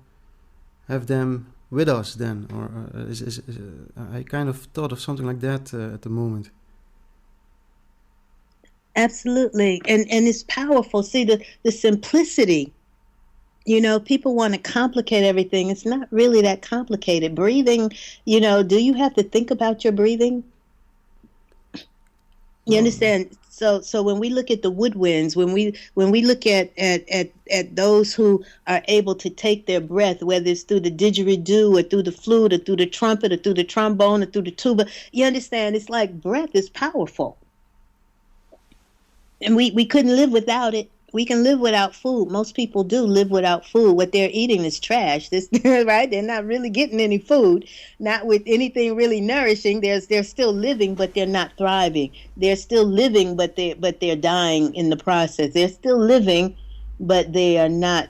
have them with us then, or I kind of thought of something like that at the moment.
Absolutely. And it's powerful. See, the simplicity, you know, people want to complicate everything. It's not really that complicated. Breathing, you know, do you have to think about your breathing? You understand? So when we look at the woodwinds, when we look at those who are able to take their breath, whether it's through the didgeridoo or through the flute or through the trumpet or through the trombone or through the tuba, you understand? It's like breath is powerful. And we couldn't live without it. We can live without food. Most people do live without food. What they're eating is trash. This, right? They're not really getting any food, not with anything really nourishing. They're still living, but they're not thriving. They're still living, but they're dying in the process. They're still living, but they are not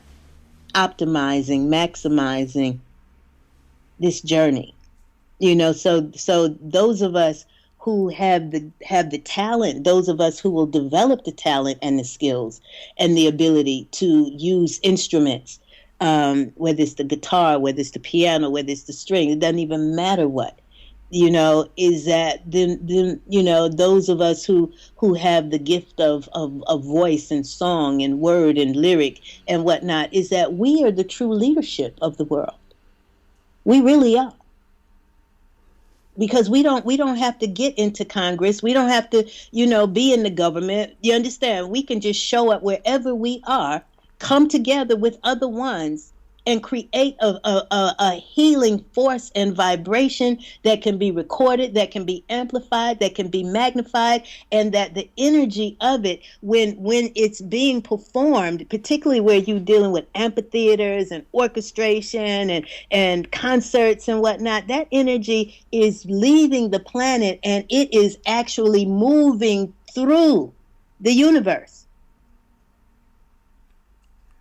optimizing, maximizing this journey. You know, so those of us who have the talent, those of us who will develop the talent and the skills and the ability to use instruments, whether it's the guitar, whether it's the piano, whether it's the string, it doesn't even matter what, you know, is that then you know, those of us who have the gift of voice and song and word and lyric and whatnot, is that we are the true leadership of the world. We really are. Because we don't have to get into Congress. We don't have to, you know, be in the government. You understand? We can just show up wherever we are, come together with other ones, and create a healing force and vibration that can be recorded, that can be amplified, that can be magnified, and that the energy of it, when it's being performed, particularly where you're dealing with amphitheaters and orchestration and concerts and whatnot, that energy is leaving the planet and it is actually moving through the universe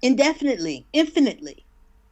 indefinitely, infinitely.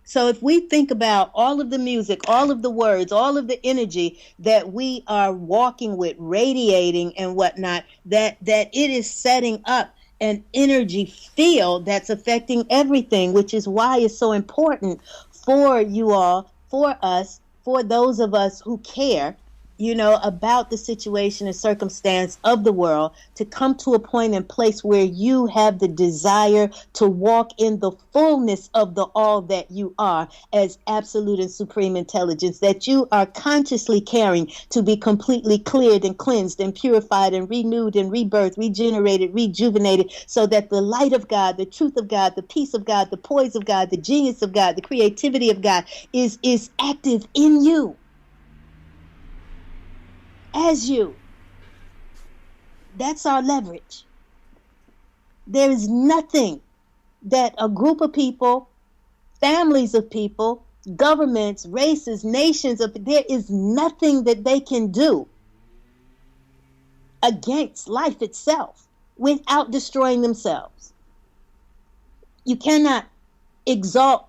So if we think about all of the music, all of the words, all of the energy that we are walking with, radiating and whatnot, that it is setting up an energy field that's affecting everything, which is why it's so important for you all, for us, for those of us who care, you know, about the situation and circumstance of the world, to come to a point and place where you have the desire to walk in the fullness of the all that you are as absolute and supreme intelligence, that you are consciously caring to be completely cleared and cleansed and purified and renewed and rebirthed, regenerated, rejuvenated, so that the light of God, the truth of God, the peace of God, the poise of God, the genius of God, the creativity of God is active in you. As you. That's our leverage. There is nothing that a group of people families of people, governments, races, nations. There is nothing that they can do against life itself without destroying themselves. You cannot exalt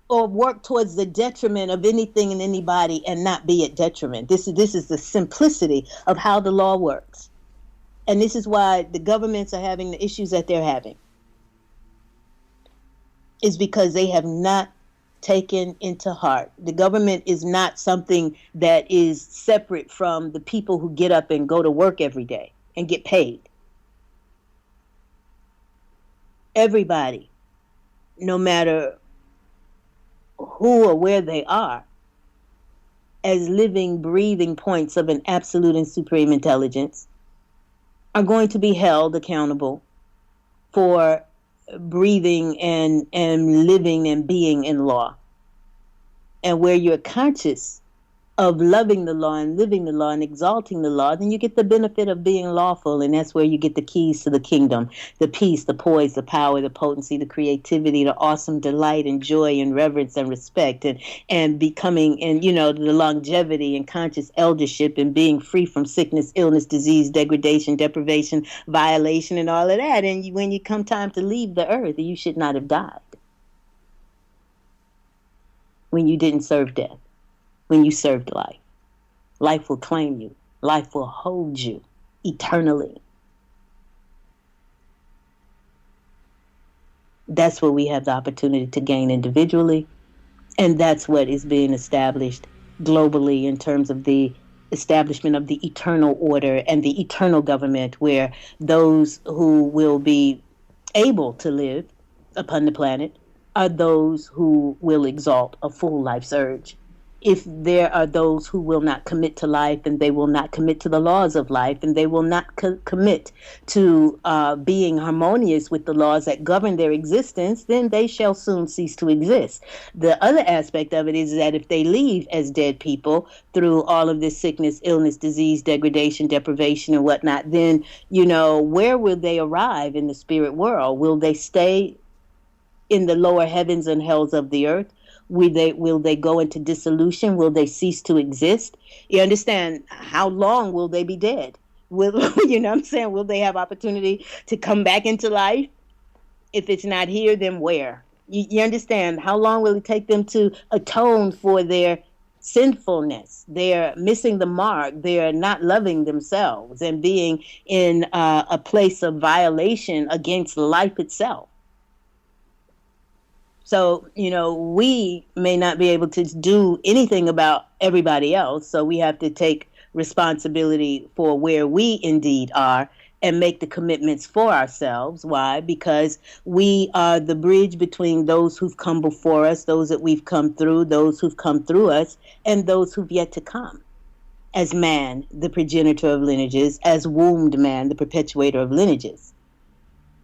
or work towards the detriment of anything and anybody and not be at detriment. This is the simplicity of how the law works. And this is why the governments are having the issues that they're having. Is because they have not taken into heart. The government is not something that is separate from the people who get up and go to work every day and get paid. Everybody, no matter who or where they are, as living, breathing points of an absolute and supreme intelligence, are going to be held accountable for breathing and living and being in law. And where you're conscious of loving the law and living the law and exalting the law, then you get the benefit of being lawful. And that's where you get the keys to the kingdom, the peace, the poise, the power, the potency, the creativity, the awesome delight and joy and reverence and respect and becoming, and the longevity and conscious eldership and being free from sickness, illness, disease, degradation, deprivation, violation, and all of that. And when you come time to leave the earth, you should not have died when you didn't serve death. When you served life, life will claim you. Life will hold you eternally. That's what we have the opportunity to gain individually. And that's what is being established globally in terms of the establishment of the eternal order and the eternal government, where those who will be able to live upon the planet are those who will exalt a full life's urge. If there are those who will not commit to life, and they will not commit to the laws of life, and they will not commit to being harmonious with the laws that govern their existence, then they shall soon cease to exist. The other aspect of it is that if they leave as dead people through all of this sickness, illness, disease, degradation, deprivation, and whatnot, then, where will they arrive in the spirit world? Will they stay in the lower heavens and hells of the earth? Will they go into dissolution? Will they cease to exist? You understand? How long will they be dead? Will Will they have opportunity to come back into life? If it's not here, then where? You understand? How long will it take them to atone for their sinfulness? They're missing the mark. They're not loving themselves and being in a place of violation against life itself. So, we may not be able to do anything about everybody else. So we have to take responsibility for where we indeed are and make the commitments for ourselves. Why? Because we are the bridge between those who've come before us, those that we've come through, those who've come through us, and those who've yet to come. As man, the progenitor of lineages, as wombed man, the perpetuator of lineages.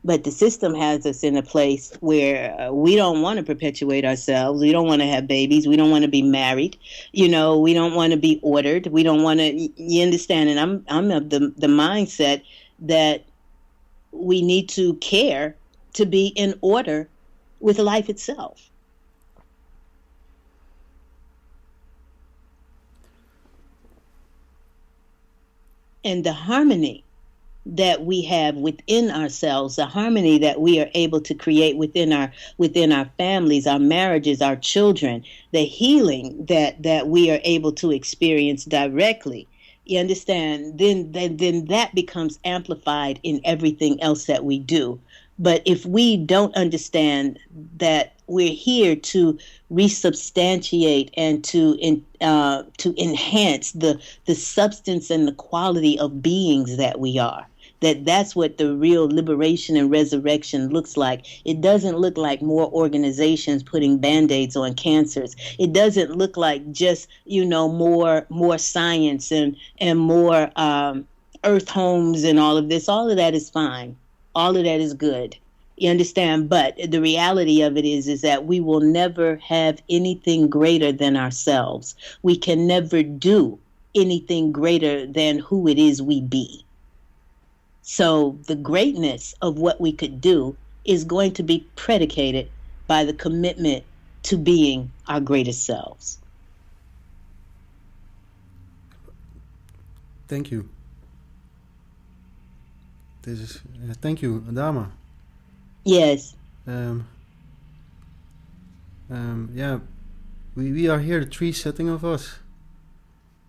But the system has us in a place where we don't want to perpetuate ourselves. We don't want to have babies. We don't want to be married. We don't want to be ordered. We don't want to, you understand? And I'm of the mindset that we need to care to be in order with life itself. And the harmony that we have within ourselves, the harmony that we are able to create within our families, our marriages, our children, the healing that we are able to experience directly. You understand? Then that becomes amplified in everything else that we do. But if we don't understand that we're here to resubstantiate and to enhance the substance and the quality of beings that we are, that's what the real liberation and resurrection looks like. It doesn't look like more organizations putting Band-Aids on cancers. It doesn't look like just, more science and more earth homes and all of this. All of that is fine. All of that is good. You understand? But the reality of it is that we will never have anything greater than ourselves. We can never do anything greater than who it is we be. So the greatness of what we could do is going to be predicated by the commitment to being our greatest selves.
Thank you. This is thank you, Adama.
Yes.
Yeah, we are here, the three setting of us.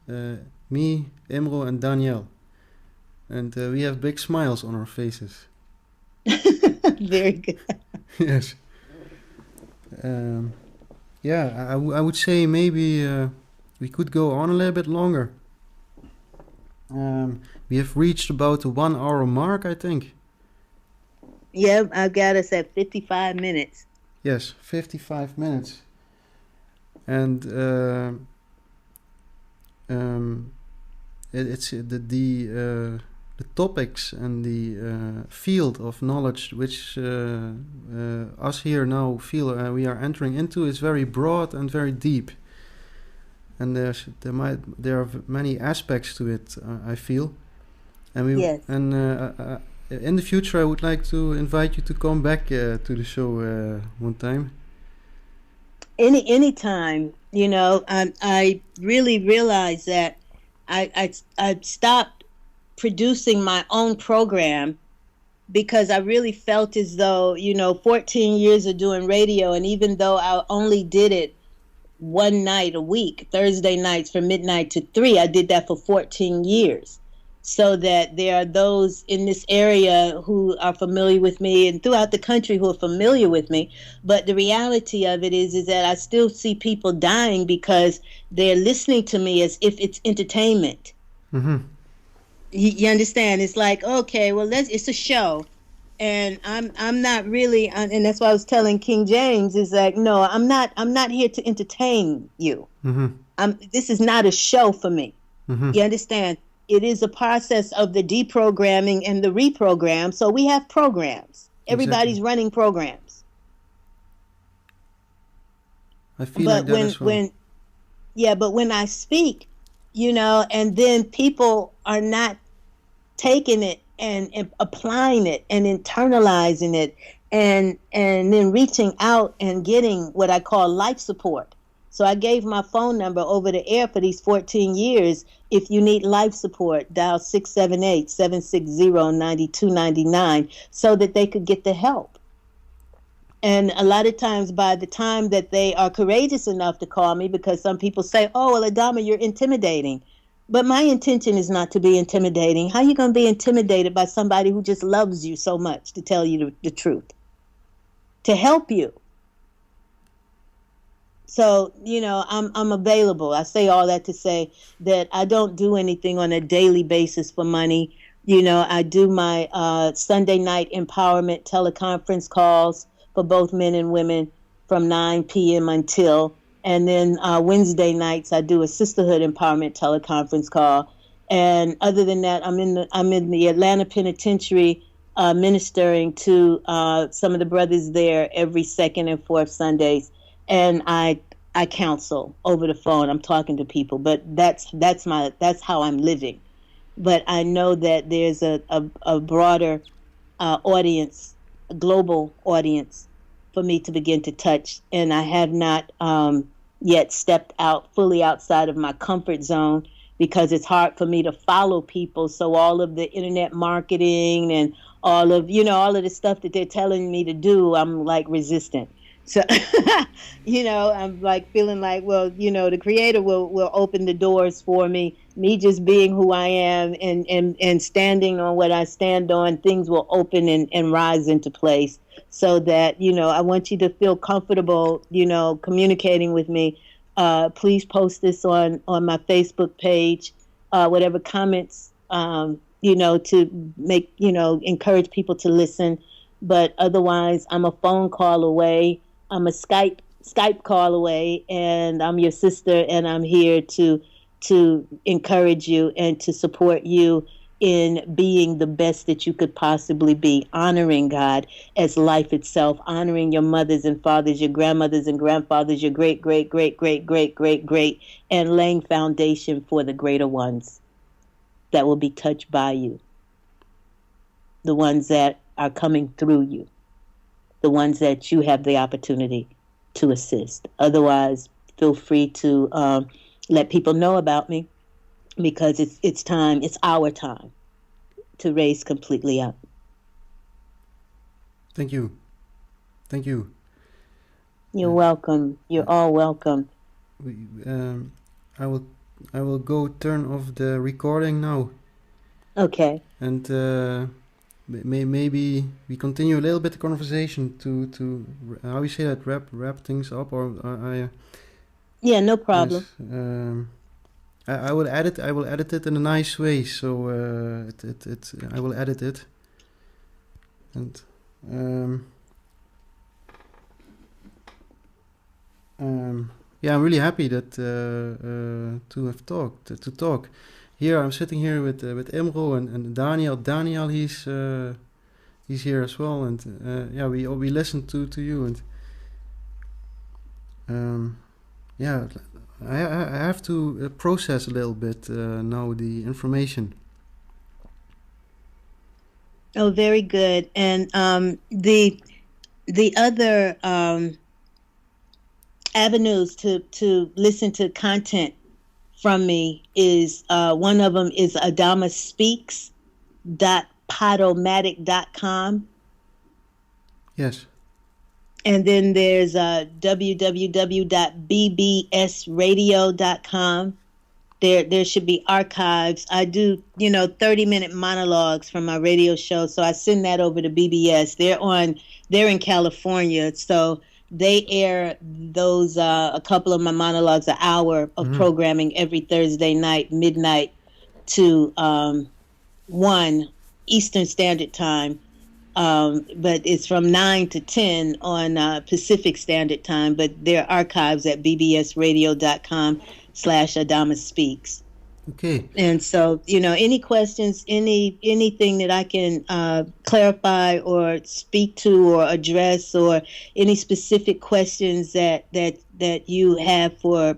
Me, Imro, and Danielle. And we have big smiles on our faces.
Very good.
Yes. Yeah, I would say maybe we could go on a little bit longer. We have reached about the 1 hour mark, I think.
Yeah, I've got us at 55 minutes.
Yes, 55 minutes. And it's the topics and the field of knowledge which us here now feel we are entering into is very broad and very deep. And there are many aspects to it, I feel. And
Yes.
In the future, I would like to invite you to come back to the show one time.
Anytime, I really realized that I stopped producing my own program because I really felt as though, 14 years of doing radio, and even though I only did it one night a week, Thursday nights from midnight to 3, I did that for 14 years. So that there are those in this area who are familiar with me and throughout the country who are familiar with me. But the reality of it is that I still see people dying because they're listening to me as if it's entertainment.
Mm-hmm.
You understand? It's like, okay, well, it's a show. And I'm not really, and that's why I was telling King James, is like, no, I'm not here to entertain you.
Mm-hmm.
This is not a show for me.
Mm-hmm.
You understand? It is a process of the deprogramming and the reprogram. So we have programs. Everybody's running programs.
I feel like that as well.
But when I speak, and then people are not taking it and applying it and internalizing it and then reaching out and getting what I call life support. So I gave my phone number over the air for these 14 years. If you need life support, dial 678-760-9299 so that they could get the help. And a lot of times by the time that they are courageous enough to call me, because some people say, oh, well, Adama, you're intimidating. But my intention is not to be intimidating. How are you going to be intimidated by somebody who just loves you so much to tell you the truth, to help you? So, I'm available. I say all that to say that I don't do anything on a daily basis for money. I do my Sunday night empowerment teleconference calls for both men and women from 9 p.m. until, and then Wednesday nights I do a sisterhood empowerment teleconference call. And other than that, I'm in the Atlanta Penitentiary ministering to some of the brothers there every second and fourth Sundays. And I counsel over the phone. I'm talking to people, but that's how I'm living. But I know that there's a broader audience, a global audience, for me to begin to touch, and I have not yet stepped out fully outside of my comfort zone because it's hard for me to follow people. So all of the internet marketing and all of the stuff that they're telling me to do, I'm like resistant. So, I'm like feeling like, well, the Creator will open the doors for me. Me just being who I am and standing on what I stand on, things will open and rise into place so that, I want you to feel comfortable, communicating with me. Please post this on my Facebook page, whatever comments, to make, encourage people to listen. But otherwise, I'm a phone call away. I'm a Skype call away, and I'm your sister, and I'm here to encourage you and to support you in being the best that you could possibly be, honoring God as life itself, honoring your mothers and fathers, your grandmothers and grandfathers, your great, great, great, great, great, great, great, and laying foundation for the greater ones that will be touched by you, the ones that are coming through you, the ones that you have the opportunity to assist. Otherwise, feel free to let people know about me, because it's time, it's our time to raise completely up.
Thank you. Thank you.
You're welcome. You're all welcome.
I will go turn off the recording now.
Okay.
And maybe we continue a little bit the conversation to how you say that, wrap things up, or
yeah, no problem.
Yes, I will edit it in a nice way, so I will edit it, and yeah, I'm really happy that to have talk. Here I'm sitting here with Imro and Daniel. Daniel, he's here as well, and yeah, we listened to you, and yeah, I have to process a little bit now the information.
Oh, very good. And the other avenues to listen to content from me is one of them is Adama Speaks.podomatic.com.
Yes.
And then there's www.bbsradio.com. There should be archives. I do, 30-minute monologues from my radio show, so I send that over to BBS. They're in California, so they air those a couple of my monologues, an hour of programming every Thursday night, midnight to 1 Eastern Standard Time. But it's from 9 to 10 on Pacific Standard Time, but there are archives at bbsradio.com/Adama Speaks.
Okay.
And so, any questions, anything that I can clarify or speak to or address, or any specific questions that you have for,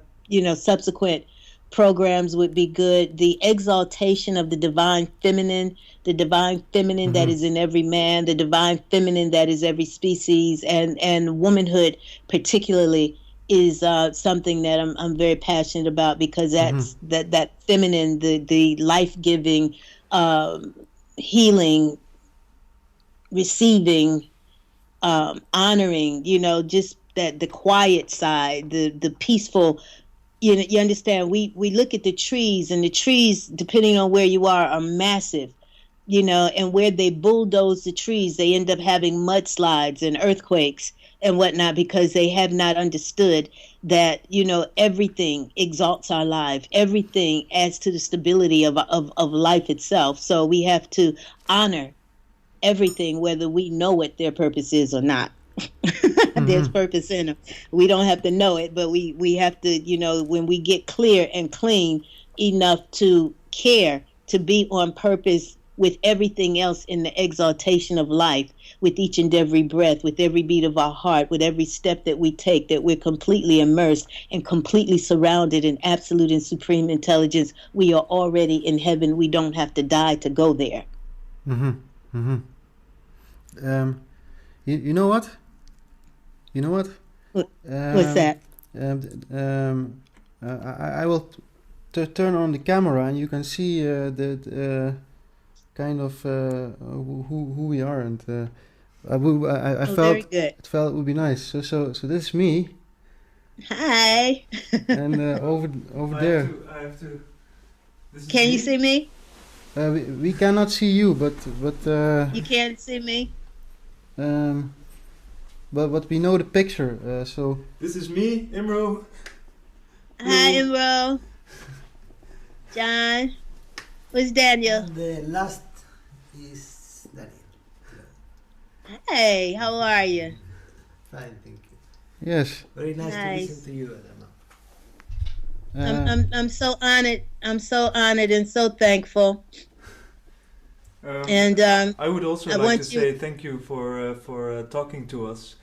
subsequent programs would be good. The exaltation of the divine feminine that is in every man, the divine feminine that is every species, and womanhood particularly is something that I'm very passionate about, because that's that feminine, the life-giving, healing, receiving, honoring, just that the quiet side, the peaceful. You understand, we look at the trees, and the trees, depending on where you are massive, and where they bulldoze the trees, they end up having mudslides and earthquakes and whatnot, because they have not understood that, everything exalts our life. Everything adds to the stability of life itself. So we have to honor everything, whether we know what their purpose is or not. There's purpose in them. We don't have to know it, but we have to, when we get clear and clean enough to care, to be on purpose with everything else in the exaltation of life, with each and every breath, with every beat of our heart, with every step that we take, that we're completely immersed and completely surrounded in absolute and supreme intelligence. We are already in heaven. We don't have to die to go there.
You know what?
What's that?
I will turn on the camera, and you can see the kind of who we are, and I felt
very good.
It felt it would be nice. So this is me.
Hi.
And over there.
I have to.
Can you see me?
We cannot see you, but
you can't see me.
But we know the picture. So
this is me, Imro.
Hi, Imro. John. Where's Daniel?
The last is Daniel.
Hey, how are you?
Fine, thank you.
yes.
Very nice,
Nice.
to listen to you, Adama.
I'm so honored. I'm so honored and so thankful. And
I would also
I
like
want
to
you-
say thank you for talking to us.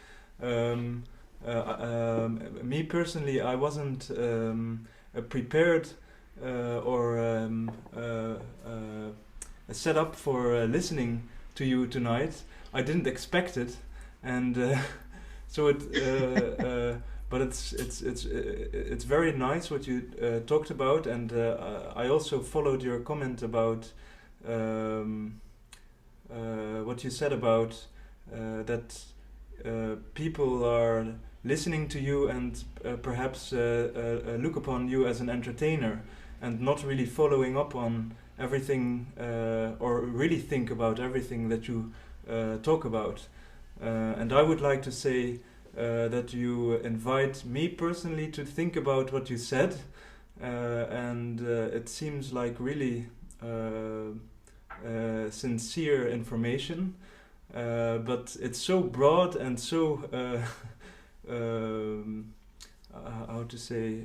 Me personally, I wasn't prepared or set up for listening to you tonight. I didn't expect it, and So but it's very nice what you talked about, and I also followed your comment about what you said about that people are listening to you and perhaps look upon you as an entertainer and not really following up on everything or really think about everything that you talk about. And I would like to say that you invite me personally to think about what you said, and it seems like really sincere information, but it's so broad and so how to say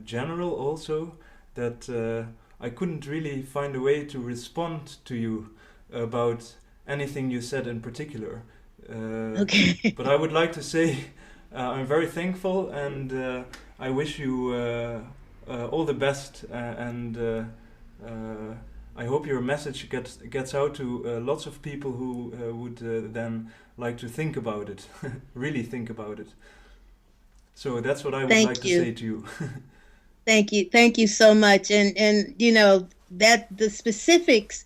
general also, that I couldn't really find a way to respond to you about anything you said in particular.
Okay.
But I would like to say I'm very thankful, and I wish you all the best, and I hope your message gets out to lots of people who would then like to think about it, really think about it. So that's what I would
Thank
like
you.
to say to you.
Thank you so much. And you know that the specifics,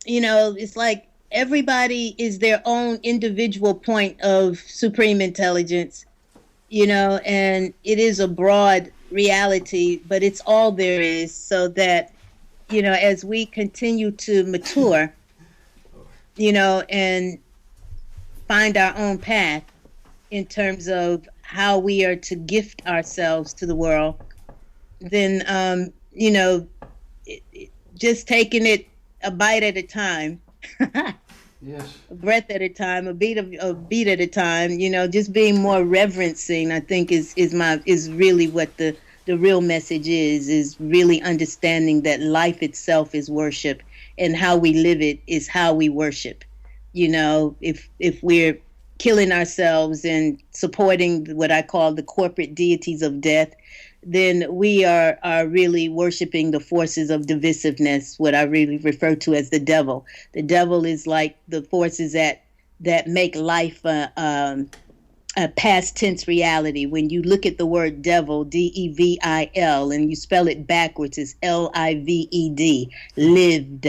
you know, it's like everybody is their own individual point of supreme intelligence, you know, and it is a broad reality, but it's all there is. So that, you know, as we continue to mature, you know, and find our own path in terms of how we are to gift ourselves to the world, then, you know, just taking it a bite at a time,
Yes.
a breath at a time, a beat at a time, you know, just being more reverencing, I think is really what the real message is really understanding that life itself is worship, and how we live it is how we worship. You know, if we're killing ourselves and supporting what I call the corporate deities of death, then we are really worshiping the forces of divisiveness, what I really refer to as the devil. The devil is like the forces that make life a past tense reality. When you look at the word devil, DEVIL, and you spell it backwards, it's LIVED, lived.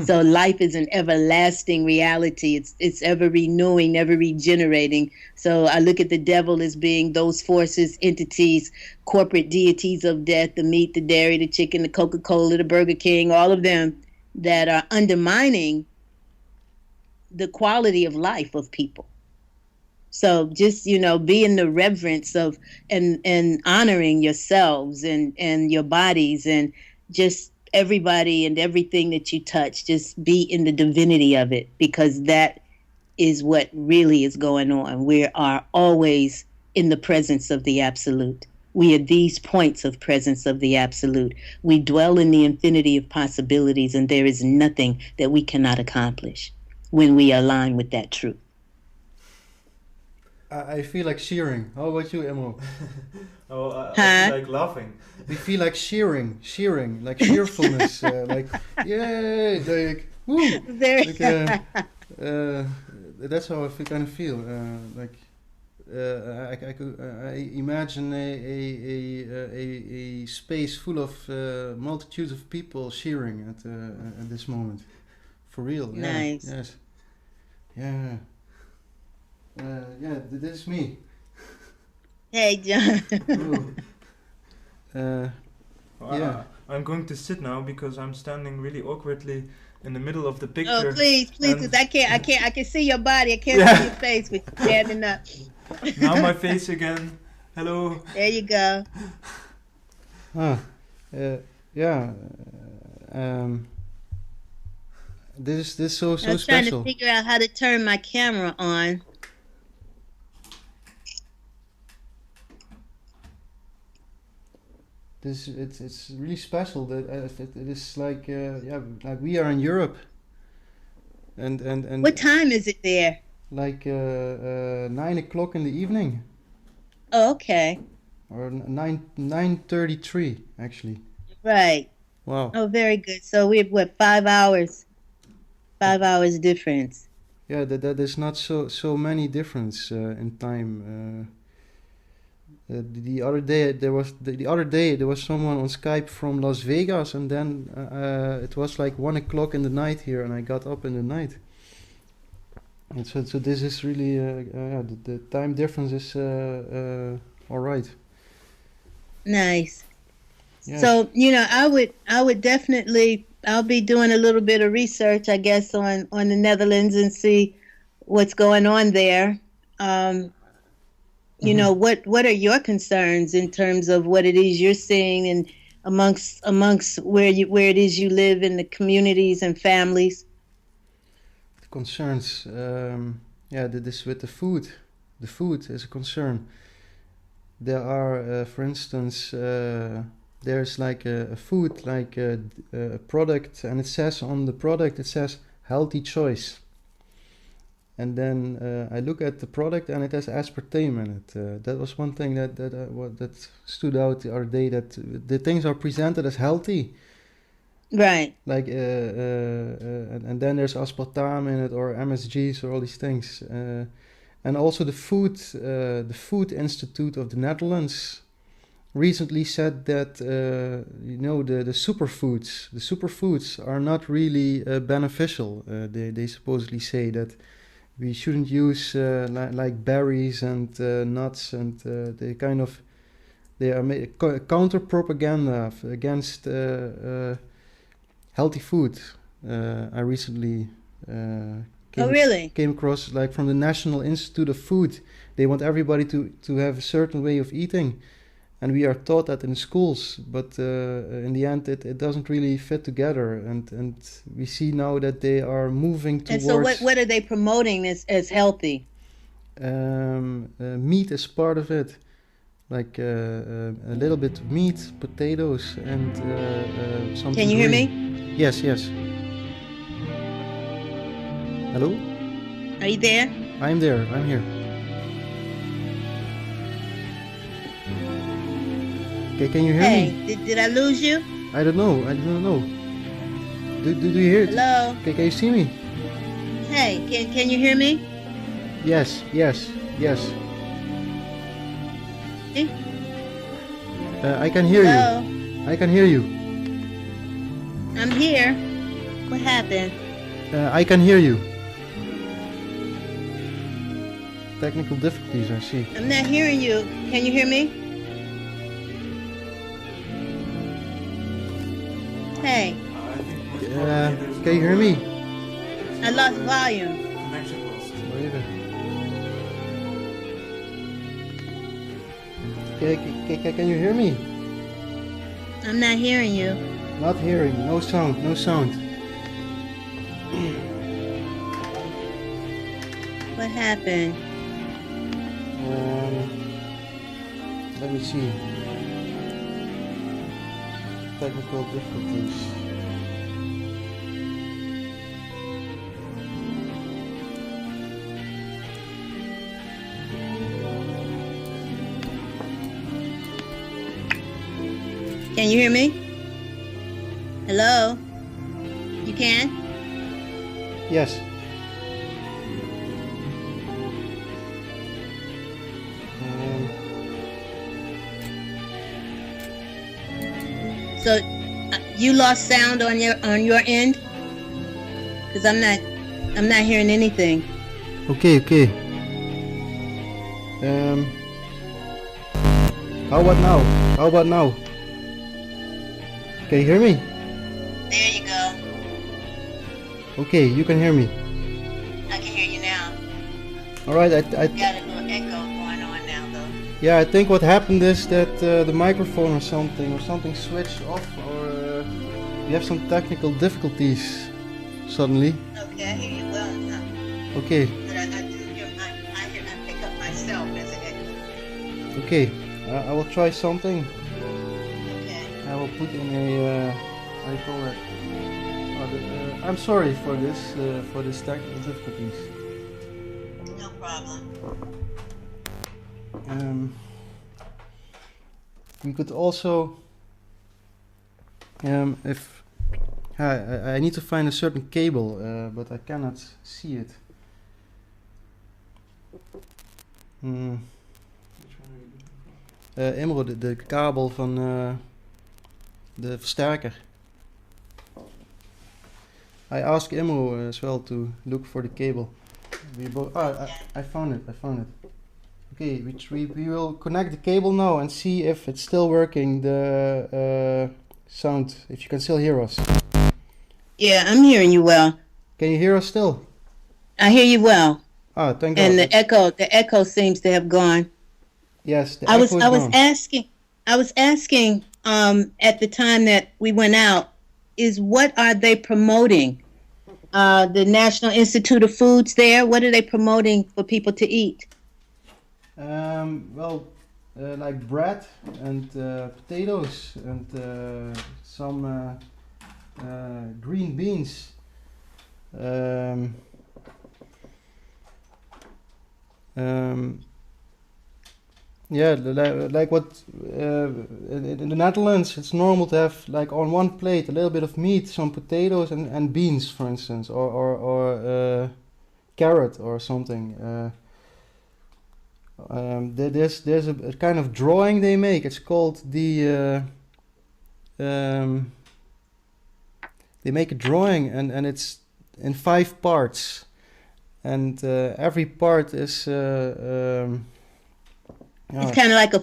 So life is an everlasting reality. It's ever renewing, ever regenerating. So I look at the devil as being those forces, entities, corporate deities of death, the meat, the dairy, the chicken, the Coca-Cola, the Burger King, all of them that are undermining the quality of life of people. So just, you know, be in the reverence of and honoring yourselves and your bodies, and just everybody and everything that you touch, just be in the divinity of it, because that is what really is going on. We are always in the presence of the absolute. We are these points of presence of the absolute. We dwell in the infinity of possibilities, and there is nothing that we cannot accomplish when we align with that truth.
I feel like cheering. How about you, Emo?
I
Huh?
feel like laughing.
We feel like cheering, like cheerfulness, like yay, like woo.
Very
Like, that's how I kind of feel. I imagine a space full of multitudes of people cheering at this moment, for real. Yeah,
Nice.
yes. Yeah. This is me.
Hey, John.
Ooh. Yeah.
I'm going to sit now because I'm standing really awkwardly in the middle of the
Oh,
picture.
please,
and
because I can see your body. I can't
Yeah.
see your face with you standing up.
Now my face again. Hello.
There you go.
Yeah. This is so
I was trying to
special.
figure out how to turn my camera on.
It's really special that it is like like we are in Europe, and
What time is it there?
like 9 o'clock in the evening,
Oh, okay.
or 9:33 actually.
Right.
Wow.
Oh, very good. So we're what, 5 hours? 5 hours difference.
yeah, that there's not so many difference in time. The other day the other day there was someone on Skype from Las Vegas, and then it was like 1 o'clock in the night here, and I got up in the night. And so this is really yeah, the time difference is all right.
Nice.
Yes.
So, I would definitely, I'll be doing a little bit of research, I guess, on the Netherlands and see what's going on there. What are your concerns in terms of what it is you're seeing and amongst where it is you live in the communities and families?
Concerns, yeah, this with the food. The food is a concern. There are, for instance, there's like a food, like a product, and it says on the product, it says healthy choice. And then I look at the product, and it has aspartame in it. That was one thing that stood out the other day. That the things are presented as healthy,
Right.
like and then there's aspartame in it, or MSGs, or all these things. And also the Food Institute of the Netherlands recently said that the superfoods are not really beneficial. They supposedly say that we shouldn't use like berries and nuts, and they are counter propaganda against healthy food. I recently came across, like, from the National Institute of Food. They want everybody to have a certain way of eating, and we are taught that in schools, but in the end it doesn't really fit together, and we see now that they are moving towards...
And so what are they promoting as healthy?
Meat is part of it, like a little bit of meat, potatoes, and something.
Can you hear me?
Yes. Hello?
Are you there?
I'm there. I'm here. Okay, can you hear me?
Did I lose you?
I don't know. Do you hear it?
Hello?
Okay, can you see me?
Hey, can you hear me?
Yes.
Hey?
I can hear
Hello?
you. I can hear you.
I'm here. What happened?
I can hear you. Technical difficulties, I see.
I'm not hearing you. Can you hear me? Hey.
I think most probably there's
Can you hear me?
I lost volume.
connection lost.
Can you hear me?
I'm not hearing you.
Not hearing. No sound.
What happened?
Let me see. Technical difficulties.
Can you hear me? Hello? You can?
Yes.
So you lost sound on your end? Because I'm not hearing anything.
Okay. How about now? Can you hear me?
There you go.
Okay, you can hear me.
I can hear you now.
All right. I
Got a little echo going on now, though.
Yeah, I think what happened is that the microphone or something switched off, or we have some technical difficulties suddenly.
Okay, I hear you well enough.
Okay.
But I do hear, I pick up myself as an echo.
Okay, I will try something.
Okay.
I will put in a, I call it, I'm sorry for this technical difficulties.
No problem.
We could also, if I need to find a certain cable, but I cannot see it. Hmm.
Which one are you looking for?
Imro, de kabel van de versterker. I asked Imro as well to look for the cable. I found it. Okay, we will connect the cable now and see if it's still working, the sound, if you can still hear us.
Yeah, I'm hearing you well.
Can you hear us still?
I hear you well.
Ah, thank God.
And the echo seems to have gone.
Yes, the
I
echo
was
is gone.
asking at the time that we went out, is what are they promoting? The National Institute of Foods there, what are they promoting for people to eat?
Well, like bread and potatoes and some green beans. Yeah, like what in the Netherlands, it's normal to have like on one plate a little bit of meat, some potatoes and beans, for instance, or carrot or something. There's a kind of drawing they make. It's called the they make a drawing and it's in 5 parts, and every part is
It's kind of like a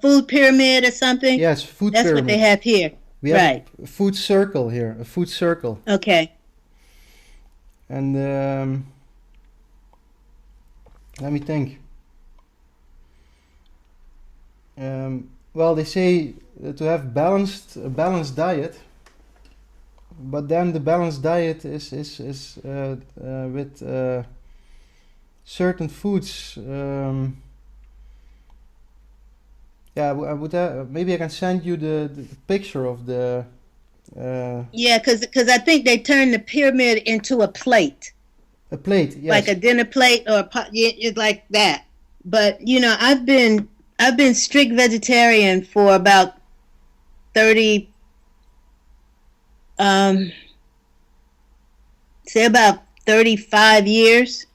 food pyramid or something.
yes, food
That's
pyramid.
what they have here.
We have
Right.
a food circle here, a food circle,
Okay.
and let me think. Well, they say to have a balanced diet, but then the balanced diet is with certain foods. Yeah, I would maybe I can send you the picture of the.
Yeah, because I think they turned the pyramid into a plate,
A plate, yes.
like a dinner plate or a pot. Yeah, it's like that. But I've been strict vegetarian for about 30, say about 35 years.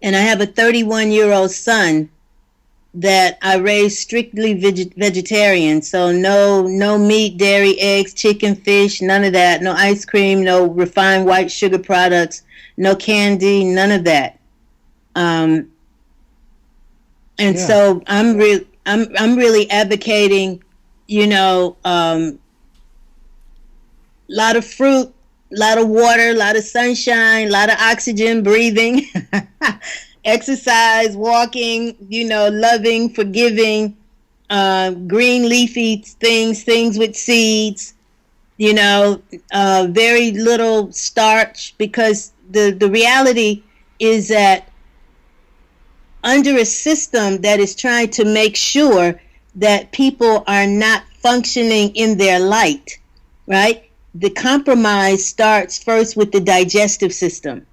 And I have a 31-year-old son that I raised strictly vegetarian. So no meat, dairy, eggs, chicken, fish, none of that. No ice cream, no refined white sugar products, no candy, none of that. And
Yeah.
so I'm really advocating, lot of fruit, lot of water, lot of sunshine, lot of oxygen, breathing, exercise, walking, loving, forgiving, green leafy things with seeds, very little starch, because the reality is that under a system that is trying to make sure that people are not functioning in their light, right? The compromise starts first with the digestive system.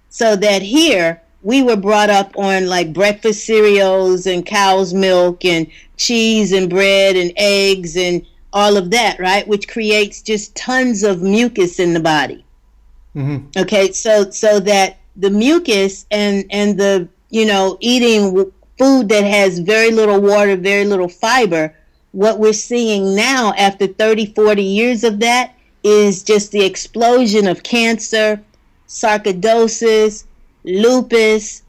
So that here, we were brought up on like breakfast cereals and cow's milk and cheese and bread and eggs and all of that, right? Which creates just tons of mucus in the body.
Mm-hmm.
Okay, so that the mucus and the, eating food that has very little water, very little fiber, what we're seeing now after 30, 40 years of that is just the explosion of cancer, sarcoidosis, lupus,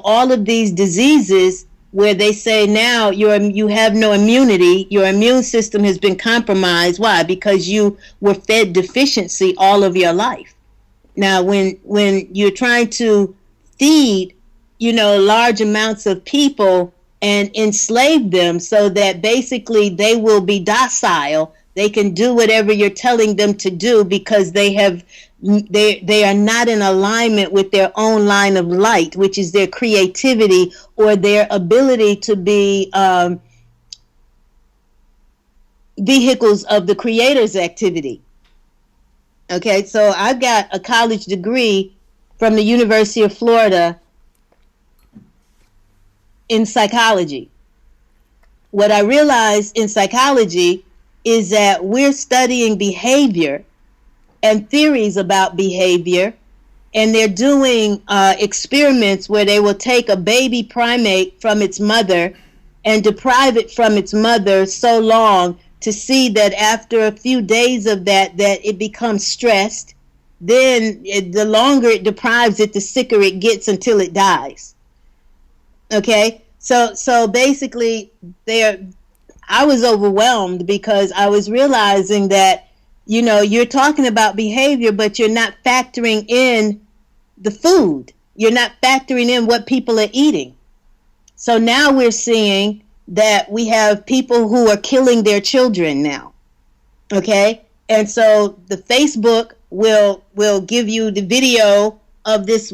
all of these diseases where they say now you have no immunity, your immune system has been compromised. Why? Because you were fed deficiency all of your life. Now, when you're trying to feed, large amounts of people and enslave them so that basically they will be docile. They can do whatever you're telling them to do because they are not in alignment with their own line of light, which is their creativity or their ability to be vehicles of the Creator's activity. Okay, so I've got a college degree from the University of Florida in psychology. What I realized in psychology is that we're studying behavior and theories about behavior and they're doing experiments where they will take a baby primate from its mother and deprive it from its mother so long to see that after a few days of that it becomes stressed. Then the longer it deprives it, the sicker it gets until it dies. Okay, so basically, I was overwhelmed because I was realizing that, you know, you're talking about behavior, but you're not factoring in the food. You're not factoring in what people are eating. So now we're seeing that we have people who are killing their children now. Okay, and so the Facebook will give you the video of this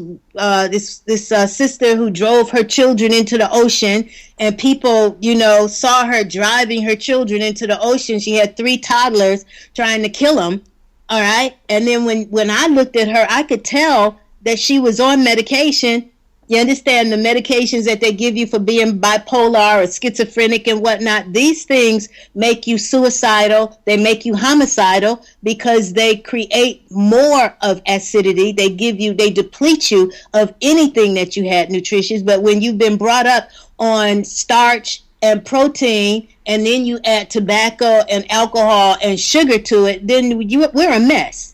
sister who drove her children into the ocean, and people, you know, saw her driving her children into the ocean. She had 3 toddlers trying to kill them. All right, and then when I looked at her, I could tell that she was on medication. You understand, the medications that they give you for being bipolar or schizophrenic and whatnot, these things make you suicidal. They make you homicidal because they create more of acidity. They deplete you of anything that you had nutritious. But when you've been brought up on starch and protein, and then you add tobacco and alcohol and sugar to it, then we're a mess.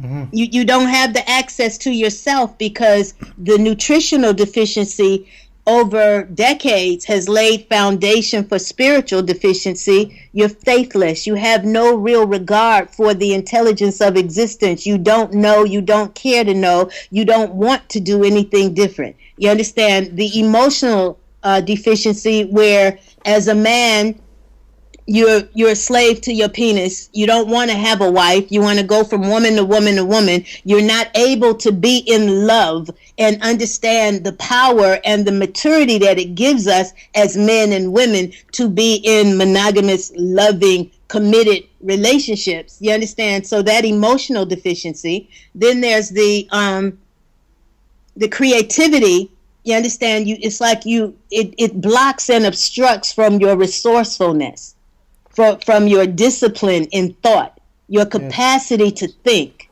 Mm-hmm. You don't have the access to yourself because the nutritional deficiency over decades has laid foundation for spiritual deficiency. You're faithless. You have no real regard for the intelligence of existence. You don't know. You don't care to know. You don't want to do anything different. You understand? The emotional deficiency, where as a man, you're a slave to your penis. You don't want to have a wife. You want to go from woman to woman to woman. You're not able to be in love and understand the power and the maturity that it gives us as men and women to be in monogamous, loving, committed relationships. You understand? So that emotional deficiency. Then there's the creativity. You understand? It's like it blocks and obstructs from your resourcefulness. From your discipline in thought, your capacity to think.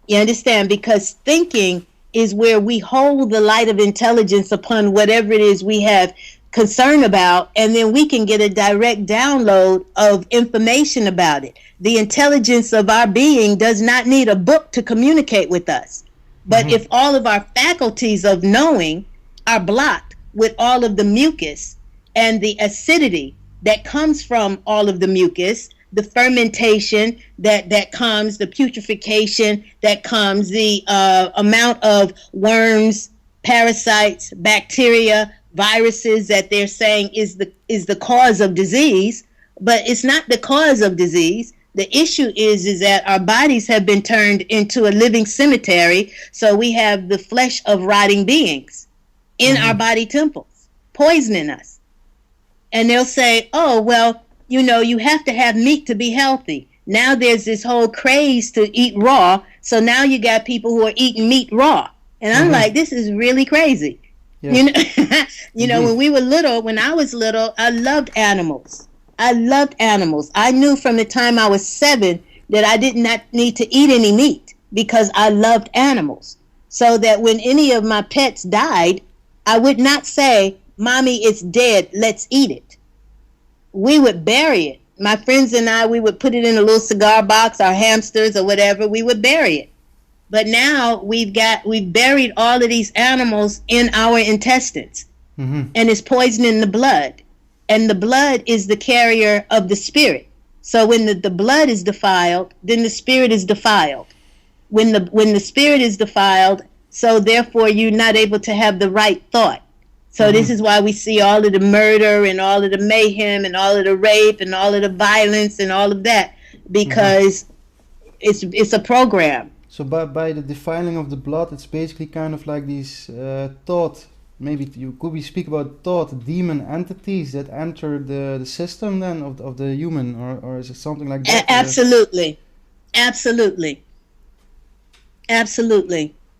You understand? Because thinking is where we hold the light of intelligence upon whatever it is we have concern about, and then we can get a direct download of information about it. The intelligence of our being does not need a book to communicate with us. But if all of our faculties of knowing are blocked with all of the mucus and the acidity that comes from all of the mucus, the fermentation that comes, the putrefaction that comes, the amount of worms, parasites, bacteria, viruses that they're saying is the cause of disease, but it's not the cause of disease. The issue is that our bodies have been turned into a living cemetery, so we have the flesh of rotting beings in our body temples, poisoning us. And they'll say, oh, well, you know, you have to have meat to be healthy. Now there's this whole craze to eat raw. So now you got people who are eating meat raw. And I'm like, this is really crazy. Yeah. You know, when I was little, I loved animals. I knew from the time I was 7 that I did not need to eat any meat because I loved animals. So that when any of my pets died, I would not say, Mommy, it's dead, let's eat it. We would bury it. My friends and I, we would put it in a little cigar box, our hamsters or whatever, we would bury it. But now we've buried all of these animals in our intestines, and it's poisoning the blood. And the blood is the carrier of the spirit. So when the blood is defiled, then the spirit is defiled. When the spirit is defiled, so therefore you're not able to have the right thought. So this is why we see all of the murder and all of the mayhem and all of the rape and all of the violence and all of that, because it's a program.
So by the defiling of the blood, it's basically kind of like these thought, maybe could we speak about thought demon entities that enter the system then of the human, or is it something like that?
Absolutely.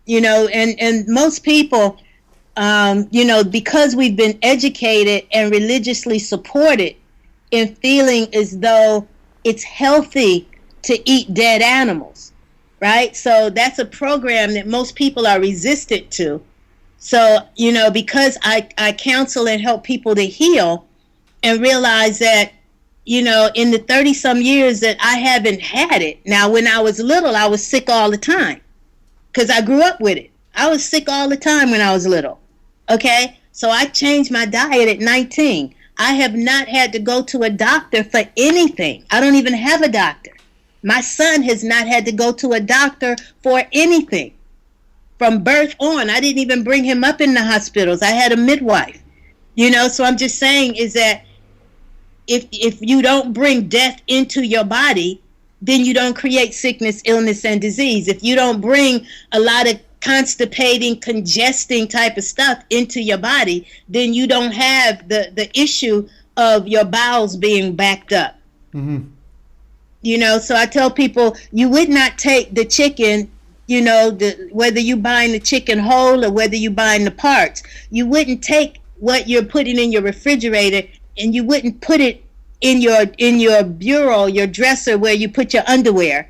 You know, and most people, you know, because we've been educated and religiously supported in feeling as though it's healthy to eat dead animals, right? So that's a program that most people are resistant to. So, you know, because I counsel and help people to heal and realize that, you know, in the 30 some years that I haven't had it. Now, when I was little, I was sick all the time because I grew up with it. I was sick all the time when I was little. Okay. So I changed my diet at 19. I have not had to go to a doctor for anything. I don't even have a doctor. My son has not had to go to a doctor for anything. From birth on, I didn't even bring him up in the hospitals. I had a midwife. You know, so I'm just saying is that if you don't bring death into your body, then you don't create sickness, illness, and disease. If you don't bring a lot of constipating, congesting type of stuff into your body, then you don't have the issue of your bowels being backed up.
Mm-hmm.
You know, so I tell people, you would not take the chicken, you know, whether you buying the chicken whole or whether you buying the parts, you wouldn't take what you're putting in your refrigerator and you wouldn't put it in your bureau, your dresser where you put your underwear.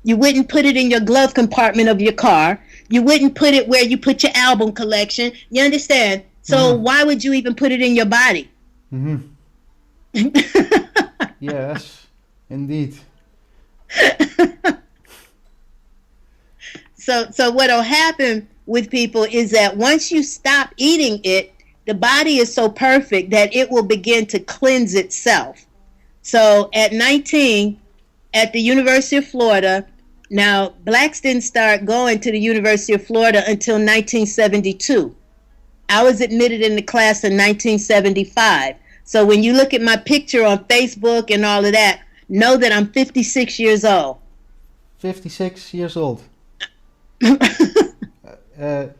You wouldn't put it in your glove compartment of your car. You wouldn't put it where you put your album collection. You understand? So why would you even put it in your body?
Yes, indeed.
So what'll happen with people is that once you stop eating it, the body is so perfect that it will begin to cleanse itself. So at 19, at the University of Florida, now blacks didn't start going to the University of Florida until 1972. I was admitted in the class in 1975. So when you look at my picture on Facebook and all of that, know that I'm 56 years old.
56 years old. The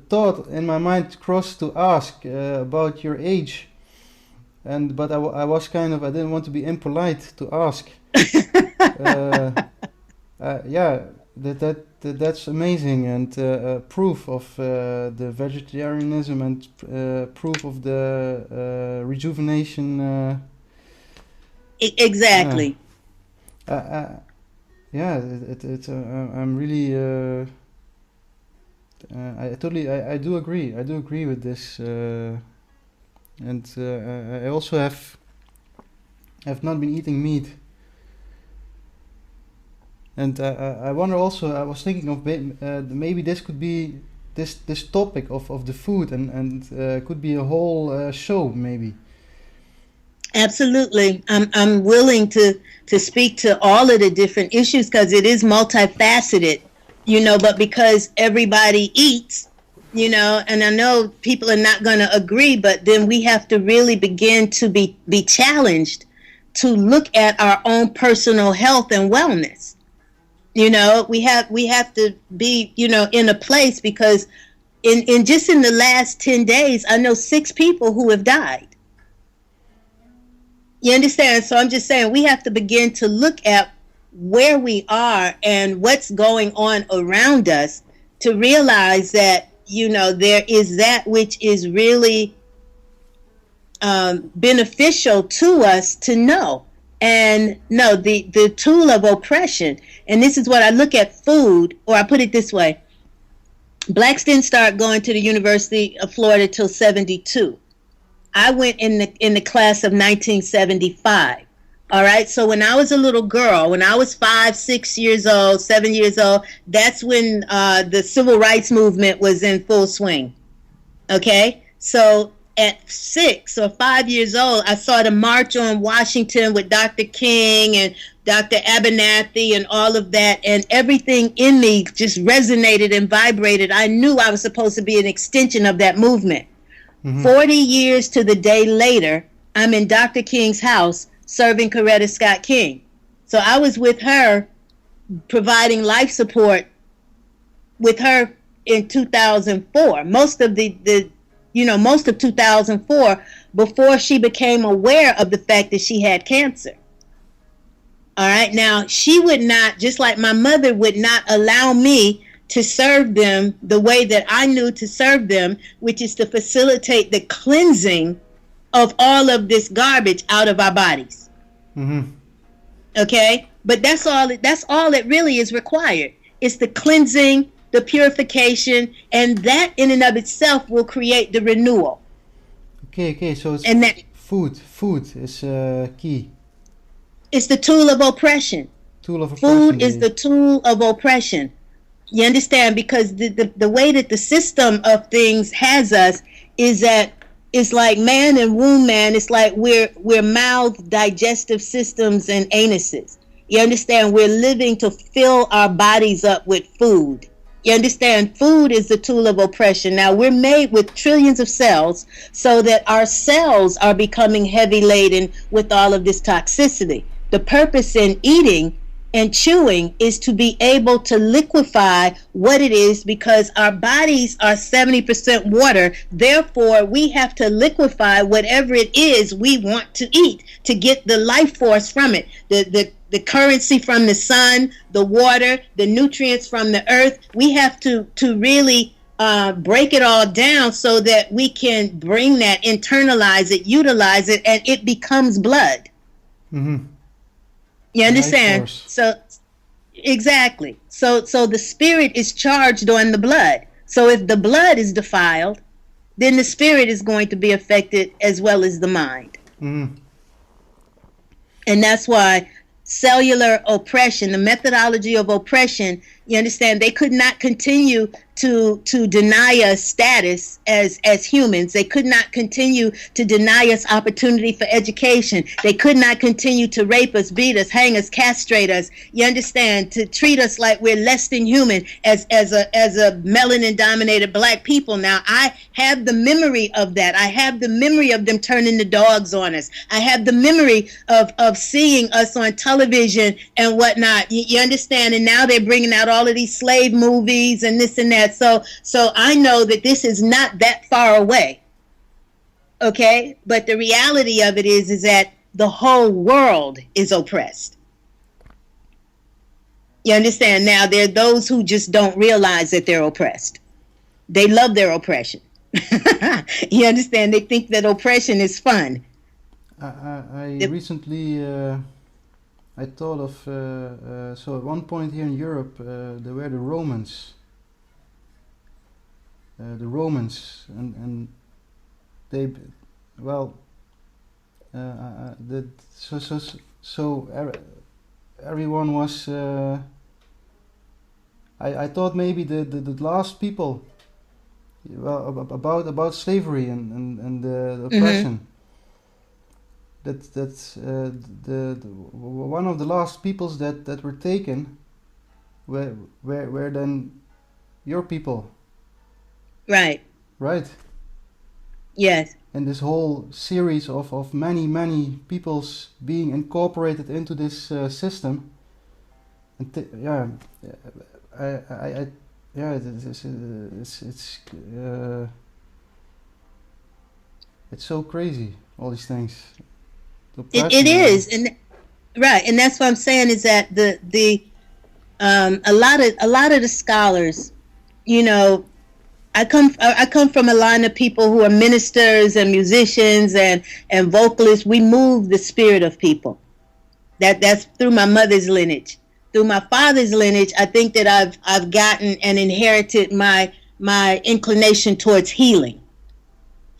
thought in my mind crossed to ask about your age, but I was kind of, I didn't want to be impolite to ask. Yeah, that's amazing, and proof of the vegetarianism and proof of the rejuvenation.
Exactly.
Yeah, I'm really. I do agree. I do agree with this, and I also have not been eating meat. And I wonder also. I was thinking of maybe this could be this topic of the food, and could be a whole show maybe.
Absolutely. I'm willing to speak to all of the different issues because it is multifaceted, you know, but because everybody eats, you know, and I know people are not going to agree, but then we have to really begin to be challenged to look at our own personal health and wellness. You know, we have to be, you know, in a place because in just in the last 10 days, I know 6 people who have died. You understand? So I'm just saying we have to begin to look at where we are and what's going on around us to realize that, you know, there is that which is really beneficial to us to know. And no, the tool of oppression, and this is what I look at food, or I put it this way. Blacks didn't start going to the University of Florida till 72. I went in the class of 1975. All right. So when I was a little girl, when I was 5, 6 years old, 7 years old, that's when the civil rights movement was in full swing. Okay. So at 6 or 5 years old, I saw the March on Washington with Dr. King and Dr. Abernathy and all of that. And everything in me just resonated and vibrated. I knew I was supposed to be an extension of that movement. 40 years to the day later, I'm in Dr. King's house serving Coretta Scott King. So I was with her, providing life support with her in 2004. Most of most of 2004, before she became aware of the fact that she had cancer. All right. Now, she would not, just like my mother would not allow me to serve them the way that I knew to serve them, which is to facilitate the cleansing of all of this garbage out of our bodies. Okay, but that's all it really is required. It's the cleansing, the purification, and that in and of itself will create the renewal.
Okay, so it's
And that
food is key.
it's the tool of oppression.
Tool of oppression.
Food is the tool of oppression. You understand? Because the way that the system of things has us is that it's like man and womb man. It's like we're mouth, digestive systems, and anuses. You understand? We're living to fill our bodies up with food. You understand? Food is the tool of oppression. Now, we're made with trillions of cells so that our cells are becoming heavy laden with all of this toxicity. The purpose in eating and chewing is to be able to liquefy what it is, because our bodies are 70% water. Therefore, we have to liquefy whatever it is we want to eat to get the life force from it. The currency from the sun, the water, the nutrients from the earth. We have to really break it all down so that we can bring that, internalize it, utilize it, and it becomes blood.
Mm-hmm.
You understand? So exactly. So the spirit is charged on the blood. So if the blood is defiled, then the spirit is going to be affected as well as the mind.
Mm-hmm.
And that's why cellular oppression, the methodology of oppression, you understand, they could not continue to deny us status as humans. They could not continue to deny us opportunity for education. They could not continue to rape us, beat us, hang us, castrate us. You understand, to treat us like we're less than human as a melanin dominated black people. Now, I have the memory of that. I have the memory of them turning the dogs on us. I have the memory of seeing us on television and whatnot. You understand? And now they're bringing out all of these slave movies and this and that. So I know that this is not that far away. Okay? But the reality of it is that the whole world is oppressed. You understand? Now, there are those who just don't realize that they're oppressed. They love their oppression. You understand? They think that oppression is fun.
I recently I thought of so at one point here in Europe there were the Romans, and they everyone was I thought maybe the last people, about slavery and the oppression. Mm-hmm. That's the one of the last peoples that were taken were then your people.
Right. Yes.
And this whole series of many peoples being incorporated into this system. And it's so crazy, all these things.
It is, and right, and that's what I'm saying is that a lot of the scholars, you know, I come from a line of people who are ministers and musicians and vocalists. We move the spirit of people. That's through my mother's lineage. Through my father's lineage, I think that I've gotten and inherited my inclination towards healing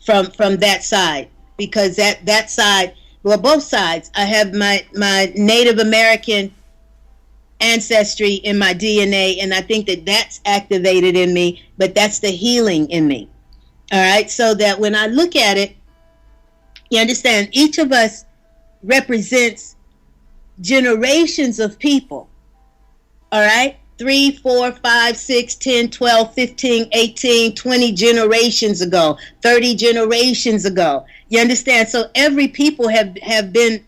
from that side, because that side. Well, both sides. I have my Native American ancestry in my DNA, and I think that that's activated in me, but that's the healing in me. All right? So that when I look at it, you understand, each of us represents generations of people. All right? 3, 4, 5, 6, 10, 12, 15, 18, 20 generations ago, 30 generations ago. You understand? So every people have been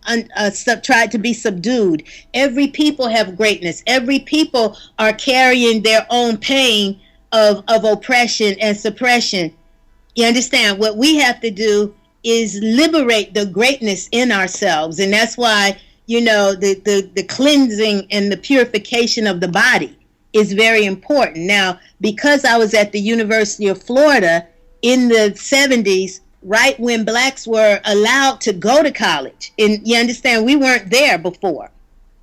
tried to be subdued. Every people have greatness. Every people are carrying their own pain of oppression and suppression. You understand? What we have to do is liberate the greatness in ourselves. And that's why, you know, the cleansing and the purification of the body is very important. Now, because I was at the University of Florida in the 70s, right when blacks were allowed to go to college, and you understand, we weren't there before.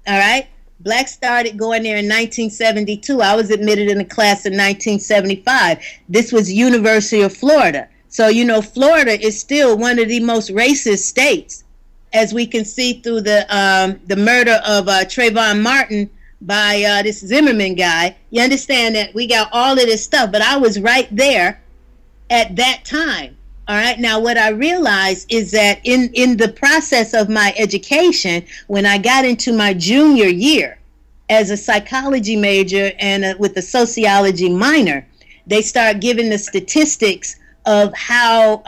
All right. Blacks started going there in 1972. I was admitted in a class in 1975. This was University of Florida. So, you know, Florida is still one of the most racist states, as we can see through the murder of Trayvon Martin by this Zimmerman guy. You understand that we got all of this stuff, but I was right there at that time. All right. Now, what I realized is that in the process of my education, when I got into my junior year as a psychology major and with a sociology minor, they start giving the statistics of how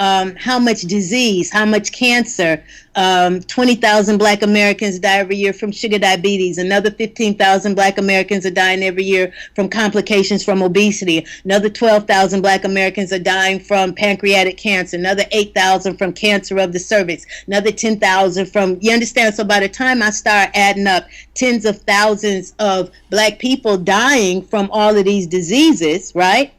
much disease, how much cancer. 20,000 Black Americans die every year from sugar diabetes. Another 15,000 Black Americans are dying every year from complications from obesity. Another 12,000 Black Americans are dying from pancreatic cancer. Another 8,000 from cancer of the cervix. Another 10,000 from, you understand? So by the time I start adding up tens of thousands of Black people dying from all of these diseases, right?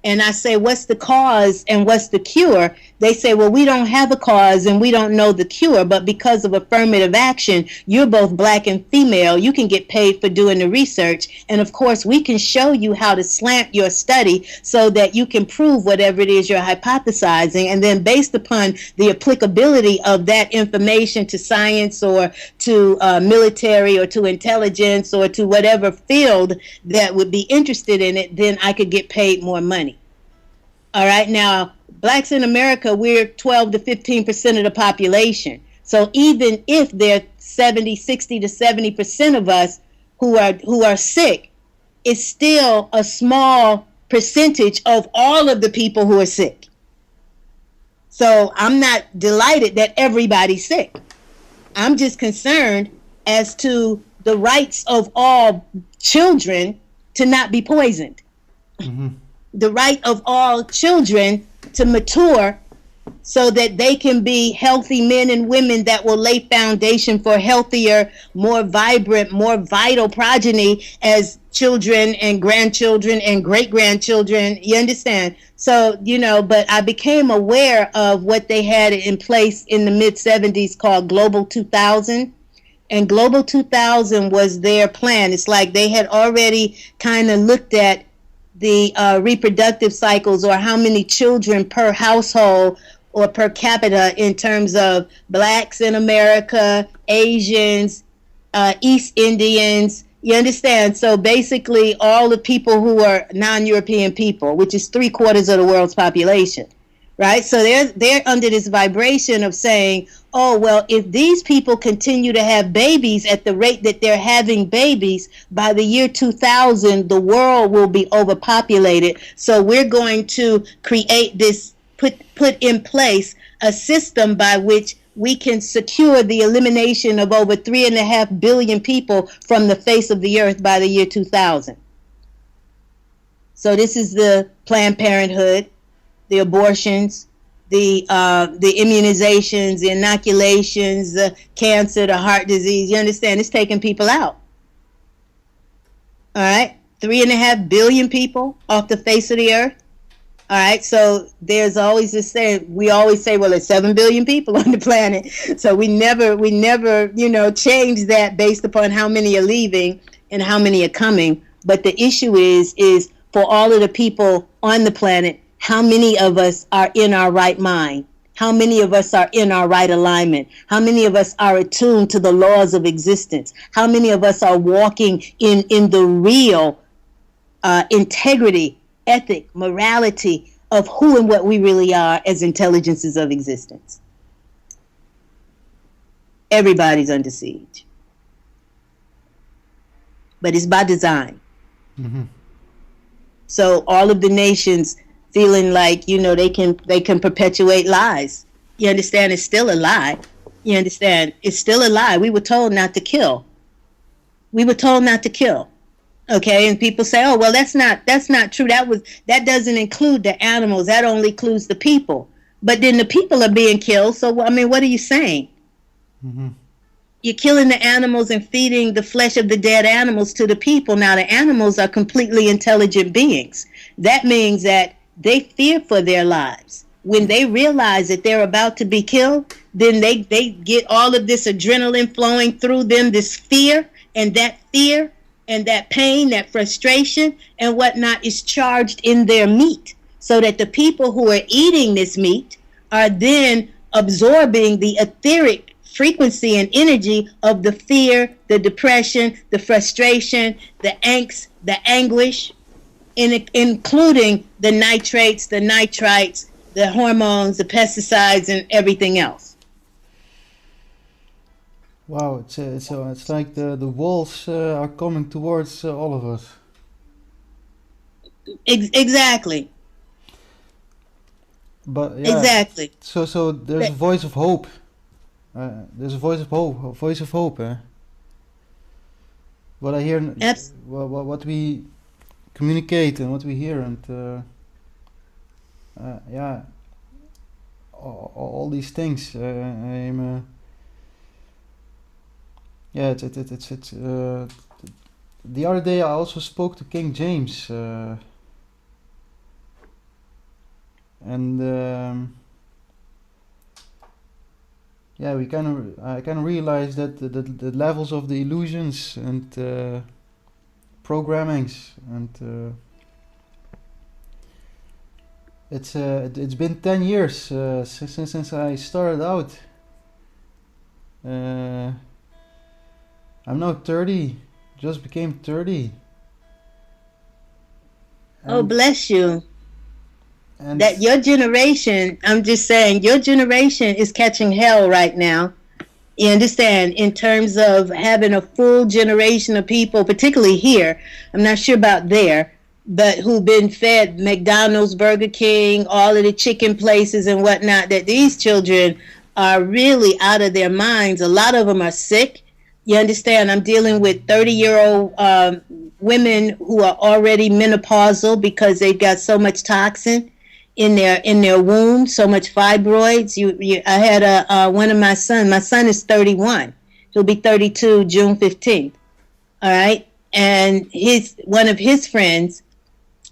And I say, what's the cause and what's the cure? They say, well, we don't have a cause and we don't know the cure, but because of affirmative action, you're both Black and female. You can get paid for doing the research. And of course, we can show you how to slant your study so that you can prove whatever it is you're hypothesizing. And then based upon the applicability of that information to science or to military or to intelligence or to whatever field that would be interested in it, then I could get paid more money. All right. Now, Blacks in America, we're 12 to 15% of the population. So even if there are 60 to 70% of us who are sick, it's still a small percentage of all of the people who are sick. So I'm not delighted that everybody's sick. I'm just concerned as to the rights of all children to not be poisoned. Mm-hmm. The right of all children to mature so that they can be healthy men and women that will lay foundation for healthier, more vibrant, more vital progeny as children and grandchildren and great-grandchildren. You understand? So, you know, but I became aware of what they had in place in the mid-70s called Global 2000. And Global 2000 was their plan. It's like they had already kind of looked at the reproductive cycles or how many children per household or per capita in terms of Blacks in America, Asians, East Indians. You understand? So basically all the people who are non-European people, which is 3/4 of the world's population, right? So they're under this vibration of saying, oh, well, if these people continue to have babies at the rate that they're having babies, by the year 2000, the world will be overpopulated. So we're going to create this, put in place a system by which we can secure the elimination of over 3.5 billion people from the face of the earth by the year 2000. So this is the Planned Parenthood, the abortions, the immunizations, the inoculations, the cancer, the heart disease. You understand? It's taking people out. All right? 3.5 billion people off the face of the earth. All right? So there's always this saying, we always say, well, there's 7 billion people on the planet. So we never, you know, change that based upon how many are leaving and how many are coming. But the issue is for all of the people on the planet, how many of us are in our right mind? How many of us are in our right alignment? How many of us are attuned to the laws of existence? How many of us are walking in the real integrity, ethic, morality of who and what we really are as intelligences of existence? Everybody's under siege. But it's by design. Mm-hmm. So all of the nations feeling like, you know, they can perpetuate lies. You understand? It's still a lie. You understand? It's still a lie. We were told not to kill. We were told not to kill. Okay, and people say, oh, well, that's not true. That doesn't include the animals. That only includes the people. But then the people are being killed. So I mean, what are you saying? Mm-hmm. You're killing the animals and feeding the flesh of the dead animals to the people. Now the animals are completely intelligent beings. That means that they fear for their lives. When they realize that they're about to be killed, then they get all of this adrenaline flowing through them, this fear, and that fear and that pain, that frustration and whatnot is charged in their meat, so that the people who are eating this meat are then absorbing the etheric frequency and energy of the fear, the depression, the frustration, the angst, the anguish, including the nitrates, the nitrites, the hormones, the pesticides, and everything else.
Wow, it's like the walls are coming towards all of us.
Exactly.
But yeah,
Exactly.
so there's a voice of hope. There's a voice of hope. What I hear, what we communicate and what we hear, and yeah, all these things. I'm yeah, it's the other day I also spoke to King James, and yeah, I kind of realized that the levels of the illusions and programmings, and it's been 10 years since I started out. I'm now 30, just became 30.
Oh, bless you.
And
That your generation, I'm just saying, your generation is catching hell right now. You understand? In terms of having a full generation of people, particularly here, I'm not sure about there, but who've been fed McDonald's, Burger King, all of the chicken places and whatnot, that these children are really out of their minds. A lot of them are sick. You understand? I'm dealing with 30-year-old women who are already menopausal because they've got so much toxin in their womb, so much fibroids. I had one of my son. My son is 31. He'll be 32 June 15th. All right, and one of his friends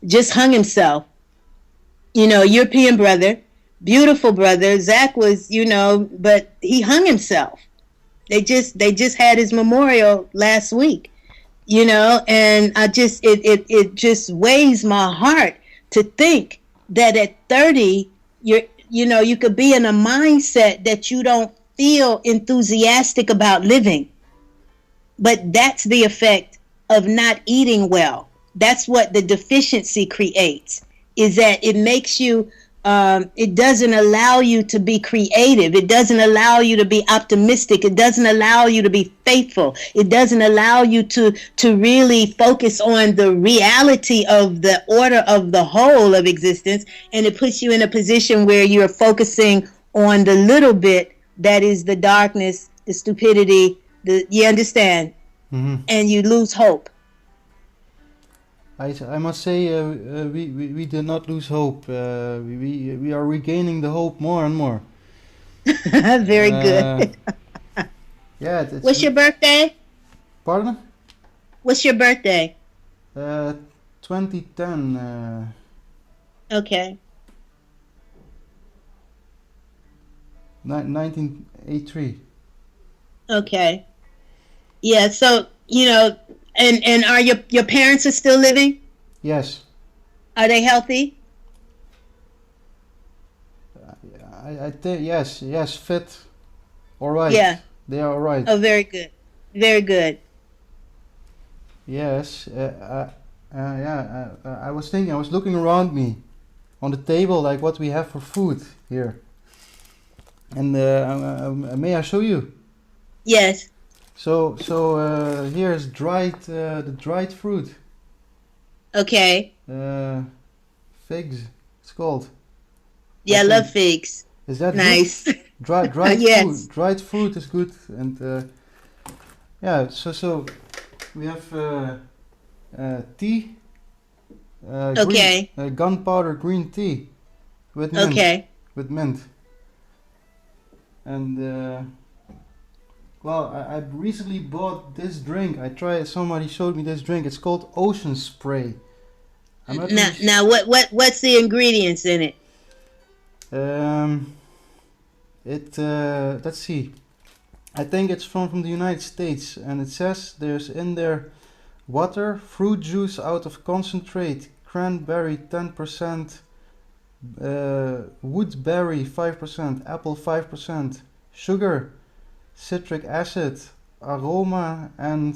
just hung himself. European brother, beautiful brother. Zach was, but he hung himself. They just had his memorial last week, and it just weighs my heart to think that at 30, you could be in a mindset that you don't feel enthusiastic about living. But that's the effect of not eating well. That's what the deficiency creates, is that it makes you it doesn't allow you to be creative. It doesn't allow you to be optimistic. It doesn't allow you to be faithful. It doesn't allow you to really focus on the reality of the order of the whole of existence. And it puts you in a position where you're focusing on the little bit that is the darkness, the stupidity, you understand?
Mhm.
And you lose hope.
I must say we did not lose hope. We are regaining the hope more and more.
Very good.
Yeah. It's
What's your birthday?
Pardon?
What's your birthday?
2010.
Okay.
1983.
Okay. Yeah, so, and are your parents are still living?
Yes.
Are they healthy?
I think yes, fit. All right.
Yeah.
They are all right.
Oh, very good. Very good.
Yes. Yeah. I was thinking. I was looking around me, on the table, like what we have for food here. And may I show you?
Yes.
So here's the dried fruit.
Okay.
Figs. It's called.
Yeah, I love figs.
Is that
nice?
Dried
Yes.
fruit. Dried fruit is good, and yeah. So we have tea.
Okay.
Gunpowder green tea with mint.
Okay.
With mint. And well, I recently bought this drink. Somebody showed me this drink. It's called Ocean Spray. I'm not really
Now, what's the ingredients in it?
let's see. I think it's from the United States, and it says there's in there water, fruit juice out of concentrate, cranberry 10%, woodberry 5%, apple 5%, sugar, citric acid, aroma, and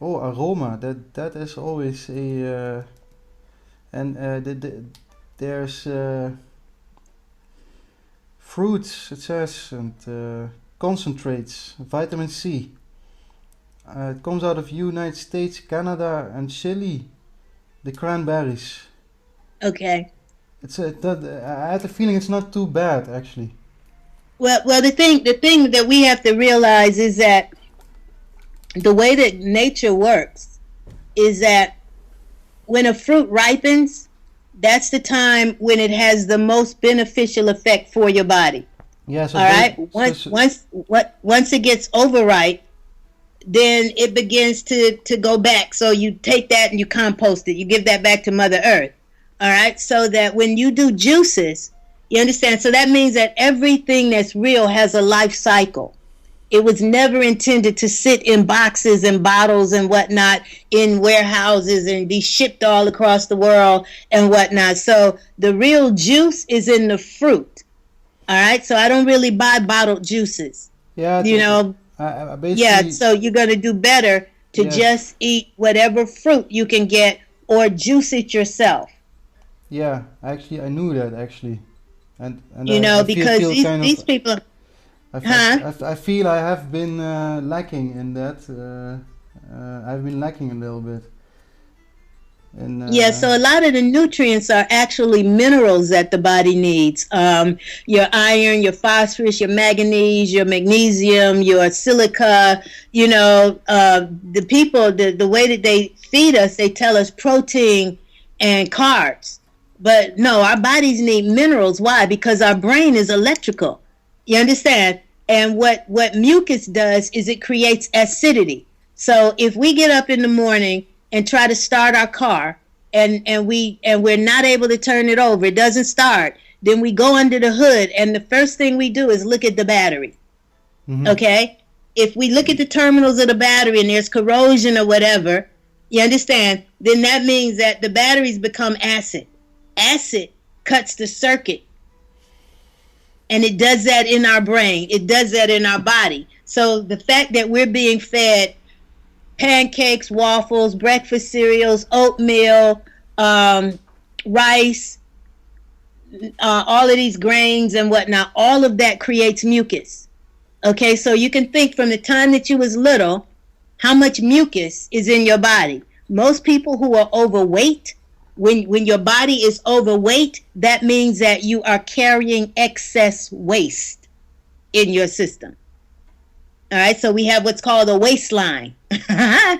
aroma. That is always a there's fruits. It says and concentrates, vitamin C. It comes out of United States, Canada, and Chile. The cranberries.
Okay.
It's I had the feeling it's not too bad actually.
Well, the thing that we have to realize is that the way that nature works is that when a fruit ripens, that's the time when it has the most beneficial effect for your body.
Yeah. So
all right. Once it gets overripe, then it begins to go back. So you take that and you compost it. You give that back to Mother Earth. All right. So that when you do juices, you understand. So that means that everything that's real has a life cycle. It was never intended to sit in boxes and bottles and whatnot in warehouses and be shipped all across the world and whatnot. So the real juice is in the fruit. All right. So I don't really buy bottled juices.
Yeah.
You know. Yeah. So you're going to do better to just eat whatever fruit you can get or juice it yourself.
Yeah. Actually, I knew that actually. And
you know, because these people...
I feel I have been lacking in that. I've been lacking a little bit.
So a lot of the nutrients are actually minerals that the body needs. Your iron, your phosphorus, your manganese, your magnesium, your silica. You know, the people, the way that they feed us, they tell us protein and carbs. But no, our bodies need minerals. Why? Because our brain is electrical. You understand? And what mucus does is it creates acidity. So if we get up in the morning and try to start our car and we're not able to turn it over, it doesn't start, then we go under the hood and the first thing we do is look at the battery. Mm-hmm. Okay? If we look at the terminals of the battery and there's corrosion or whatever, you understand, then that means that the batteries become acid. Acid cuts the circuit. And it does that in our brain. It does that in our body. So the fact that we're being fed pancakes, waffles, breakfast cereals, oatmeal, rice, all of these grains and whatnot, all of that creates mucus. Okay, so you can think from the time that you was little, how much mucus is in your body. Most people who are overweight, when your body is overweight, that means that you are carrying excess waste in your system. All right, so we have what's called a waistline, right?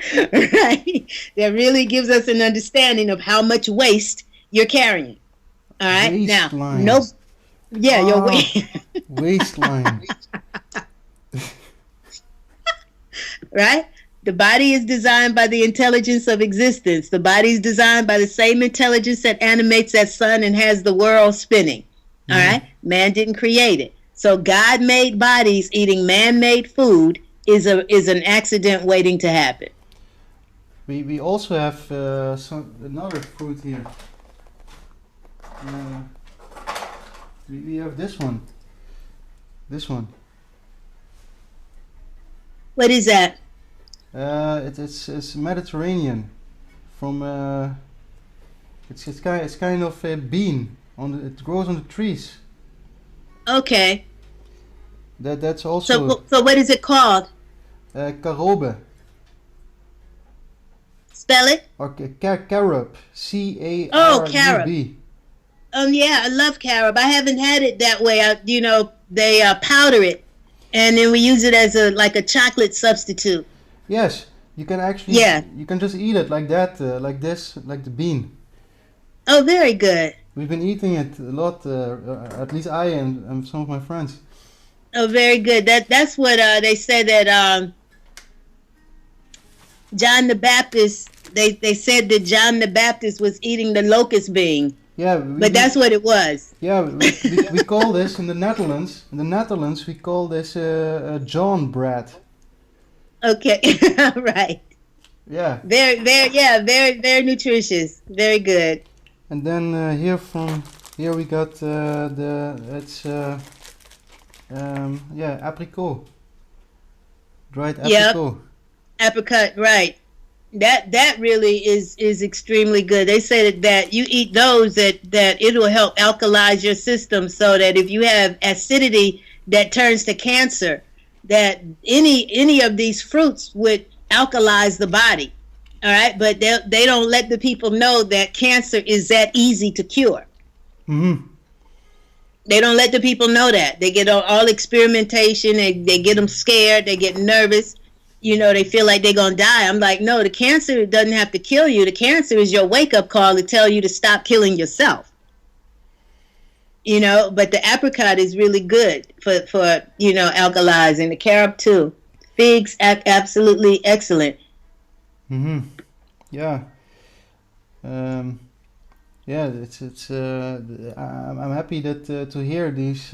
That really gives us an understanding of how much waste you're carrying. All right,
waistline.
Now, your
waistline.
Right? The body is designed by the intelligence of existence. The body is designed by the same intelligence that animates that sun and has the world spinning. All right? Man didn't create it. So God-made bodies eating man-made food is an accident waiting to happen.
We also have another fruit here. We have this one. This one.
What is that?
It's Mediterranean. From it's kind of a bean. It grows on the trees.
Okay.
That's also.
So what is it called?
Carobe.
Spell it.
Okay, carob. CARUB.
Oh, carob. Yeah, I love carob. I haven't had it that way. They powder it, and then we use it as a chocolate substitute.
Yes, you can actually.
Yeah.
You can just eat it like that, like this, like the bean.
Oh, very good.
We've been eating it a lot. At least I and some of my friends.
Oh, very good. That's what they say that John the Baptist. They said that John the Baptist was eating the locust bean,
Yeah,
but that's what it was.
yeah, we call this in the Netherlands. In the Netherlands, we call this John bread.
Okay, right.
Yeah,
Very nutritious. Very good.
and then here we got apricot, dried
Yep,
apricot.
apricot. Right. That really is extremely good. They say that you eat those that it will help alkalize your system, so that if you have acidity that turns to cancer, that any of these fruits would alkalize the body. All right, but they don't let the people know that cancer is that easy to cure.
Mm-hmm.
They don't let the people know that. They get all experimentation, and they get them scared, they get nervous. They feel like they're going to die. I'm like, no, the cancer doesn't have to kill you. The cancer is your wake-up call to tell you to stop killing yourself. But the apricot is really good for alkalizing. The carob too. Figs, absolutely excellent.
Mm-hmm. Yeah. Yeah, I'm happy that to hear these